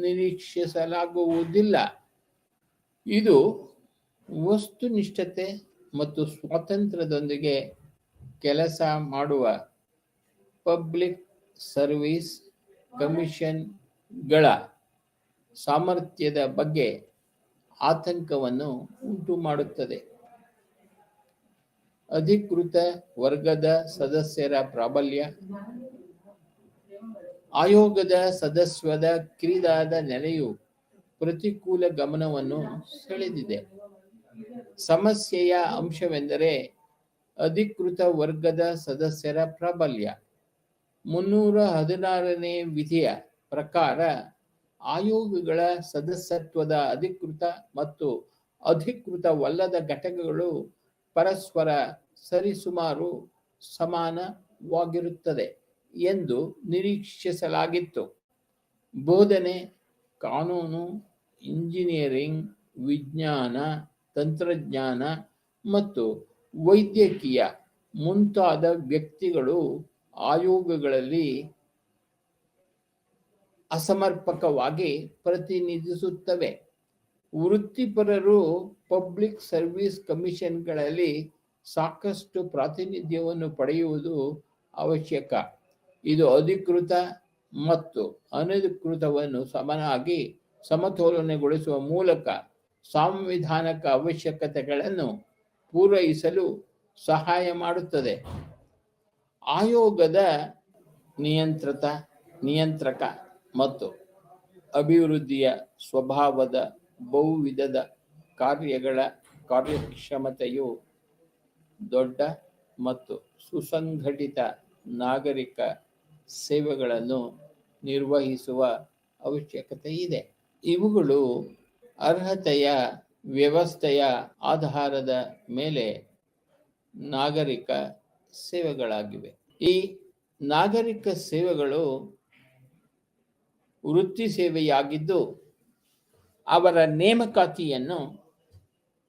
ನಿರೀಕ್ಷಿಸಲಾಗುವುದಿಲ್ಲ. ಇದು ವಸ್ತುನಿಷ್ಠತೆ ಮತ್ತು ಸ್ವಾತಂತ್ರ್ಯದೊಂದಿಗೆ ಕೆಲಸ ಮಾಡುವ ಪಬ್ಲಿಕ್ ಸರ್ವಿಸ್ ಕಮಿಷನ್ಗಳ ಸಾಮರ್ಥ್ಯದ ಬಗ್ಗೆ ಆತಂಕವನ್ನು ಉಂಟು ಮಾಡುತ್ತದೆ. ಅಧಿಕೃತ ವರ್ಗದ ಸದಸ್ಯರ ಪ್ರಾಬಲ್ಯ, ಆಯೋಗದ ಸದಸ್ಯದ ಕಿರಿದಾದ ನೆಲೆಯು ಪ್ರತಿಕೂಲ ಗಮನವನ್ನು ಸೆಳೆದಿದೆ. ಸಮಸ್ಯೆಯ ಅಂಶವೆಂದರೆ ಅಧಿಕೃತ ವರ್ಗದ ಸದಸ್ಯರ ಪ್ರಾಬಲ್ಯ. 316ನೇ ವಿಧಿಯ ಪ್ರಕಾರ ಆಯೋಗಗಳ ಸದಸ್ಯತ್ವದ ಅಧಿಕೃತ ಮತ್ತು ಅಧಿಕೃತವಲ್ಲದ ಘಟಕಗಳು ಪರಸ್ಪರ ಸರಿಸುಮಾರು ಸಮಾನವಾಗಿರುತ್ತದೆ ಎಂದು ನಿರೀಕ್ಷಿಸಲಾಗಿತ್ತು. ಬೋಧನೆ, ಕಾನೂನು, ಇಂಜಿನಿಯರಿಂಗ್, ವಿಜ್ಞಾನ, ತಂತ್ರಜ್ಞಾನ ಮತ್ತು ವೈದ್ಯಕೀಯ ಮುಂತಾದ ವ್ಯಕ್ತಿಗಳು ಆಯೋಗಗಳಲ್ಲಿ ಅಸಮರ್ಪಕವಾಗಿ ಪ್ರತಿನಿಧಿಸುತ್ತವೆ. ವೃತ್ತಿಪರರು ಪಬ್ಲಿಕ್ ಸರ್ವಿಸ್ ಕಮಿಷನ್ಗಳಲ್ಲಿ ಸಾಕಷ್ಟು ಪ್ರಾತಿನಿಧ್ಯವನ್ನು ಪಡೆಯುವುದು ಅವಶ್ಯಕ. ಇದು ಅಧಿಕೃತ ಮತ್ತು ಅನಧಿಕೃತವನ್ನು ಸಮನಾಗಿ ಸಮತೋಲನಗೊಳಿಸುವ ಮೂಲಕ ಸಾಂವಿಧಾನಿಕ ಅವಶ್ಯಕತೆಗಳನ್ನು ಪೂರೈಸಲು ಸಹಾಯ ಮಾಡುತ್ತದೆ. ಆಯೋಗದ ನಿಯಂತ್ರಕ ಮತ್ತು ಅಭಿವೃದ್ಧಿಯ ಸ್ವಭಾವದ ಬಹುವಿಧದ ಕಾರ್ಯಗಳ ಕಾರ್ಯಕ್ಷಮತೆಯು ದೊಡ್ಡ ಮತ್ತು ಸುಸಂಘಟಿತ ನಾಗರಿಕ ಸೇವೆಗಳನ್ನು ನಿರ್ವಹಿಸುವ ಅವಶ್ಯಕತೆ ಇದೆ. ಇವುಗಳು ಅರ್ಹತೆಯ ವ್ಯವಸ್ಥೆಯ ಆಧಾರದ ಮೇಲೆ ನಾಗರಿಕ ಸೇವೆಗಳಾಗಿವೆ. ಈ ನಾಗರಿಕ ಸೇವೆಗಳು ವೃತ್ತಿ ಸೇವೆಯಾಗಿದ್ದು, ಅವರ ನೇಮಕಾತಿಯನ್ನು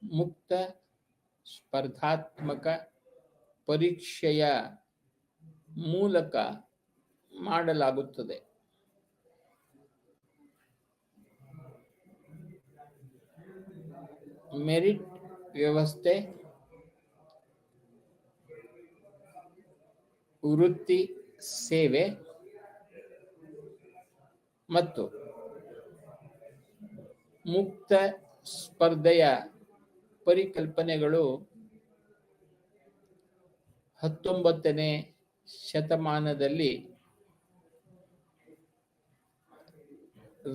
ಮುಕ್ತ ಸ್ಪರ್ಧಾತ್ಮಕ ಪರೀಕ್ಷೆಯ ಮೂಲಕ ಮಾಡಲಾಗುತ್ತದೆ. ಮೆರಿಟ್ ವ್ಯವಸ್ಥೆ ವೃತ್ತಿ ಸೇವೆ ಮತ್ತು ಮುಕ್ತ ಸ್ಪರ್ಧೆಯ ಪರಿಕಲ್ಪನೆಗಳು 19ನೇ ಶತಮಾನದಲ್ಲಿ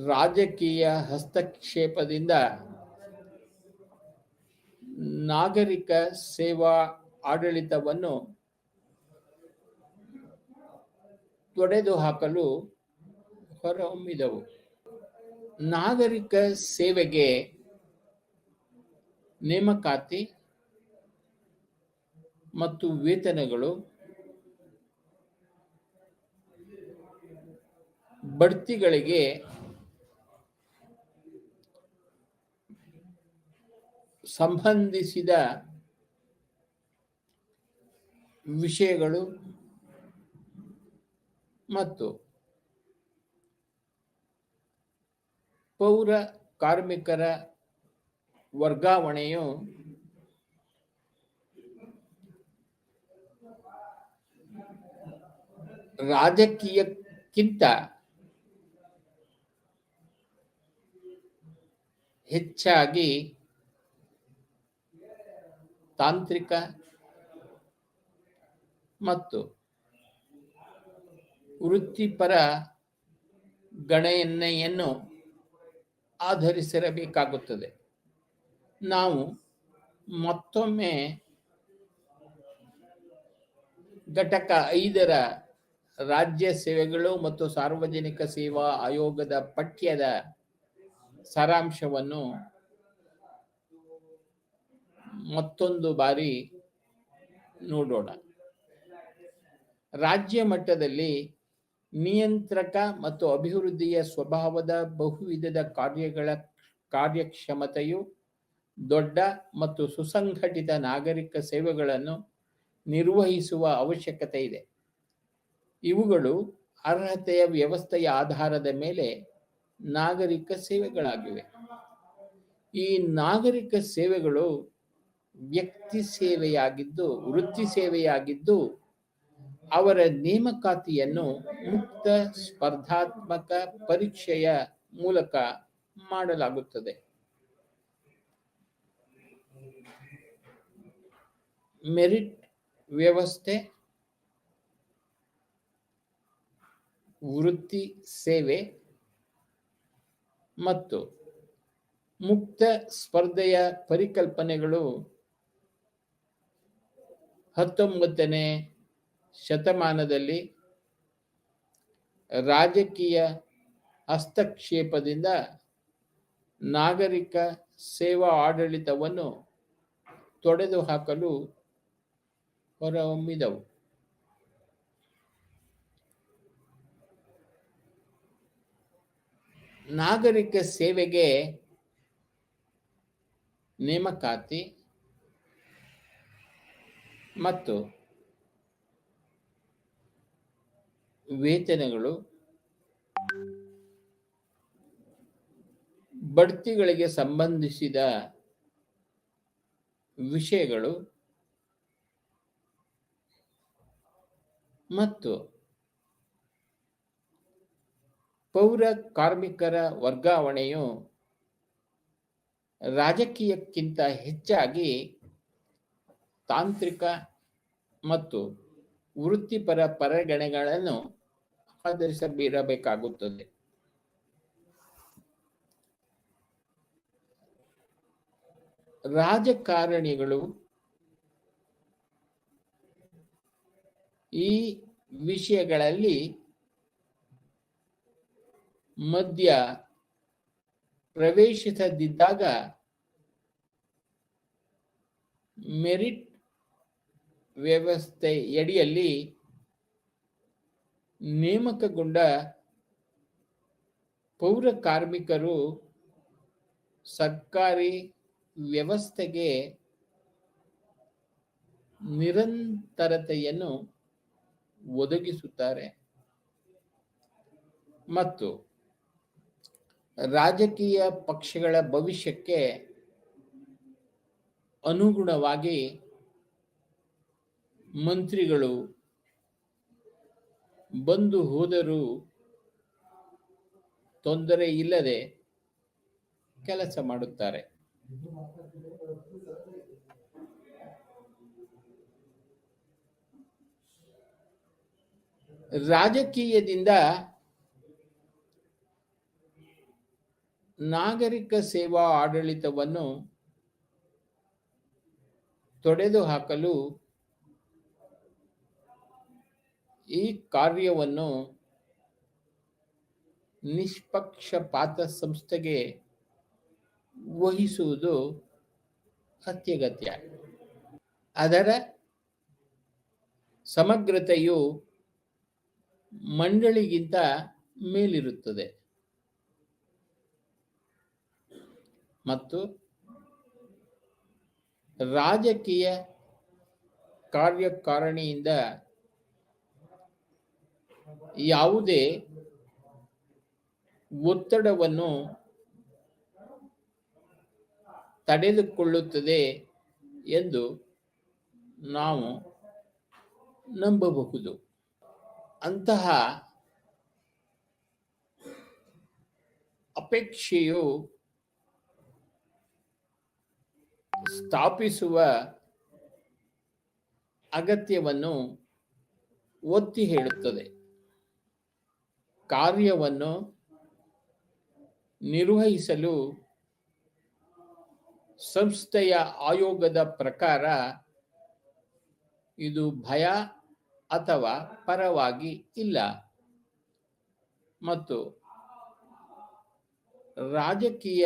ರಾಜಕೀಯ ಹಸ್ತಕ್ಷೇಪದಿಂದ ನಾಗರಿಕ ಸೇವಾ ಆಡಳಿತವನ್ನು ತೊಡೆದುಹಾಕಲು ಹೊರಹೊಮ್ಮಿದವು. ನಾಗರಿಕ ಸೇವೆಗೆ ನೇಮಕಾತಿ ಮತ್ತು ವೇತನಗಳು, ಬಡ್ತಿಗಳಿಗೆ ಸಂಬಂಧಿಸಿದ ವಿಷಯಗಳು ಮತ್ತು ಪೌರ ಕಾರ್ಮಿಕರ ವರ್ಗಾವಣೆಯು ರಾಜಕೀಯಕ್ಕಿಂತ ಹೆಚ್ಚಾಗಿ ತಾಂತ್ರಿಕ ಮತ್ತು ವೃತ್ತಿಪರ ಗಣನೆಯನ್ನು ಆಧರಿಸಿರಬೇಕಾಗುತ್ತದೆ. ನಾವು ಮತ್ತೊಮ್ಮೆ ಘಟಕ 5ರ ರಾಜ್ಯ ಸೇವೆಗಳು ಮತ್ತು ಸಾರ್ವಜನಿಕ ಸೇವಾ ಆಯೋಗದ ಪಠ್ಯದ ಸಾರಾಂಶವನ್ನು ಮತ್ತೊಂದು ಬಾರಿ ನೋಡೋಣ. ರಾಜ್ಯ ಮಟ್ಟದಲ್ಲಿ ನಿಯಂತ್ರಕ ಮತ್ತು ಅಭಿವೃದ್ಧಿಯ ಸ್ವಭಾವದ ಬಹುವಿಧದ ಕಾರ್ಯಗಳ ಕಾರ್ಯಕ್ಷಮತೆಯು ದೊಡ್ಡ ಮತ್ತು ಸುಸಂಘಟಿತ ನಾಗರಿಕ ಸೇವೆಗಳನ್ನು ನಿರ್ವಹಿಸುವ ಅವಶ್ಯಕತೆ ಇದೆ. ಇವುಗಳು ಅರ್ಹತೆಯ ವ್ಯವಸ್ಥೆಯ ಆಧಾರದ ಮೇಲೆ ನಾಗರಿಕ ಸೇವೆಗಳಾಗಿವೆ. ಈ ನಾಗರಿಕ ಸೇವೆಗಳು ವ್ಯಕ್ತಿ ಸೇವೆಯಾಗಿದ್ದು, ವೃತ್ತಿ ಸೇವೆಯಾಗಿದ್ದು, ಅವರ ನೇಮಕಾತಿಯನ್ನು ಮುಕ್ತ ಸ್ಪರ್ಧಾತ್ಮಕ ಪರೀಕ್ಷೆಯ ಮೂಲಕ ಮಾಡಲಾಗುತ್ತದೆ. ಮೆರಿಟ್ ವ್ಯವಸ್ಥೆ, ವೃತ್ತಿ ಸೇವೆ ಮತ್ತು ಮುಕ್ತ ಸ್ಪರ್ಧೆಯ ಪರಿಕಲ್ಪನೆಗಳು 19ನೇ ಶತಮಾನದಲ್ಲಿ ರಾಜಕೀಯ ಹಸ್ತಕ್ಷೇಪದಿಂದ ನಾಗರಿಕ ಸೇವಾ ಆಡಳಿತವನ್ನು ತೊಡೆದುಹಾಕಲು ಹೊರಹೊಮ್ಮಿದವು. ನಾಗರಿಕ ಸೇವೆಗೆ ನೇಮಕಾತಿ ಮತ್ತು ವೇತನಗಳು, ಬಡ್ತಿಗಳಿಗೆ ಸಂಬಂಧಿಸಿದ ವಿಷಯಗಳು ಮತ್ತು ಪೌರ ಕಾರ್ಮಿಕರ ವರ್ಗಾವಣೆಯು ರಾಜಕೀಯಕ್ಕಿಂತ ಹೆಚ್ಚಾಗಿ ತಾಂತ್ರಿಕ ಮತ್ತು ವೃತ್ತಿಪರ ಪರಿಗಣನೆಗಳನ್ನು ಆಧರಿಸಬೇಕಾಗುತ್ತದೆ. ರಾಜಕಾರಣಿಗಳು ಈ ವಿಷಯಗಳಲ್ಲಿ ಮಧ್ಯ ಪ್ರವೇಶಿಸದಿದ್ದಾಗ ಮೆರಿಟ್ ವ್ಯವಸ್ಥೆಯಡಿಯಲ್ಲಿ ನೇಮಕಗೊಂಡ ಪೌರ ಕಾರ್ಮಿಕರು ಸರ್ಕಾರಿ ವ್ಯವಸ್ಥೆಗೆ ನಿರಂತರತೆಯನ್ನು ಒದಗಿಸುತ್ತಾರೆ ಮತ್ತು ರಾಜಕೀಯ ಪಕ್ಷಗಳ ಭವಿಷ್ಯಕ್ಕೆ ಅನುಗುಣವಾಗಿ ಮಂತ್ರಿಗಳು ಬಂದು ಹೋದರೂ ತೊಂದರೆ ಇಲ್ಲದೆ ಕೆಲಸ ಮಾಡುತ್ತಾರೆ. ರಾಜಕೀಯದಿಂದ ನಾಗರಿಕ ಸೇವಾ ಆಡಳಿತವನ್ನು ತೊಡೆದುಹಾಕಲು ಈ ಕಾರ್ಯವನ್ನು ನಿಷ್ಪಕ್ಷಪಾತ ಸಂಸ್ಥೆಗೆ ವಹಿಸುವುದು ಅತ್ಯಗತ್ಯ. ಅದರ ಸಮಗ್ರತೆಯು ಮಂಡಳಿಗಿಂತ ಮೇಲಿರುತ್ತದೆ ಮತ್ತು ರಾಜಕೀಯ ಕಾರ್ಯಕಾರಿಣಿಯಿಂದ ಯಾವುದೇ ಒತ್ತಡವನ್ನು ತಡೆದುಕೊಳ್ಳುತ್ತದೆ ಎಂದು ನಾವು ನಂಬಬಹುದು. ಅಂತಹ ಅಪೇಕ್ಷೆಯು ಸ್ಥಾಪಿಸುವ ಅಗತ್ಯವನ್ನು ಒತ್ತಿ ಹೇಳುತ್ತದೆ. ಕಾರ್ಯವನ್ನು ನಿರ್ವಹಿಸಲು ಸಂಸ್ಥೆಯ ಆಯೋಗದ ಪ್ರಕಾರ ಇದು ಭಯ ಅಥವಾ ಪರವಾಗಿ ಇಲ್ಲ ಮತ್ತು ರಾಜಕೀಯ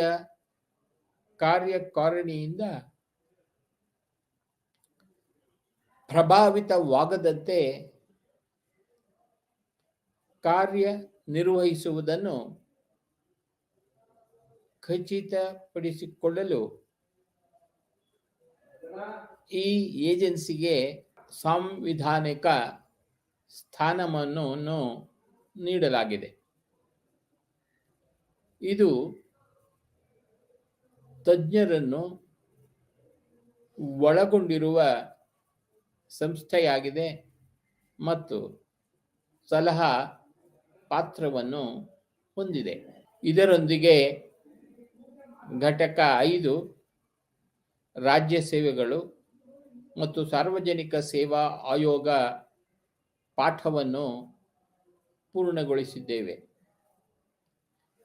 ಕಾರ್ಯಕಾರಿಣಿಯಿಂದ ಪ್ರಭಾವಿತವಾಗದಂತೆ ಕಾರ್ಯನಿರ್ವಹಿಸುವುದನ್ನು ಖಚಿತಪಡಿಸಿಕೊಳ್ಳಲು ಈ ಏಜೆನ್ಸಿಗೆ ಸಾಂವಿಧಾನಿಕ ಸ್ಥಾನಮಾನವನ್ನು ನೀಡಲಾಗಿದೆ. ಇದು ತಜ್ಞರನ್ನು ಒಳಗೊಂಡಿರುವ ಸಂಸ್ಥೆಯಾಗಿದೆ ಮತ್ತು ಸಲಹಾ ಪಾತ್ರವನ್ನು ಹೊಂದಿದೆ. ಇದರೊಂದಿಗೆ ಘಟಕ 5 ರಾಜ್ಯ ಸೇವೆಗಳು ಮತ್ತು ಸಾರ್ವಜನಿಕ ಸೇವಾ ಆಯೋಗ ಪಾಠವನ್ನು ಪೂರ್ಣಗೊಳಿಸಿದ್ದೇವೆ.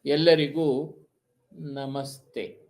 ಎಲ್ಲರಿಗೂ ನಮಸ್ತೆ.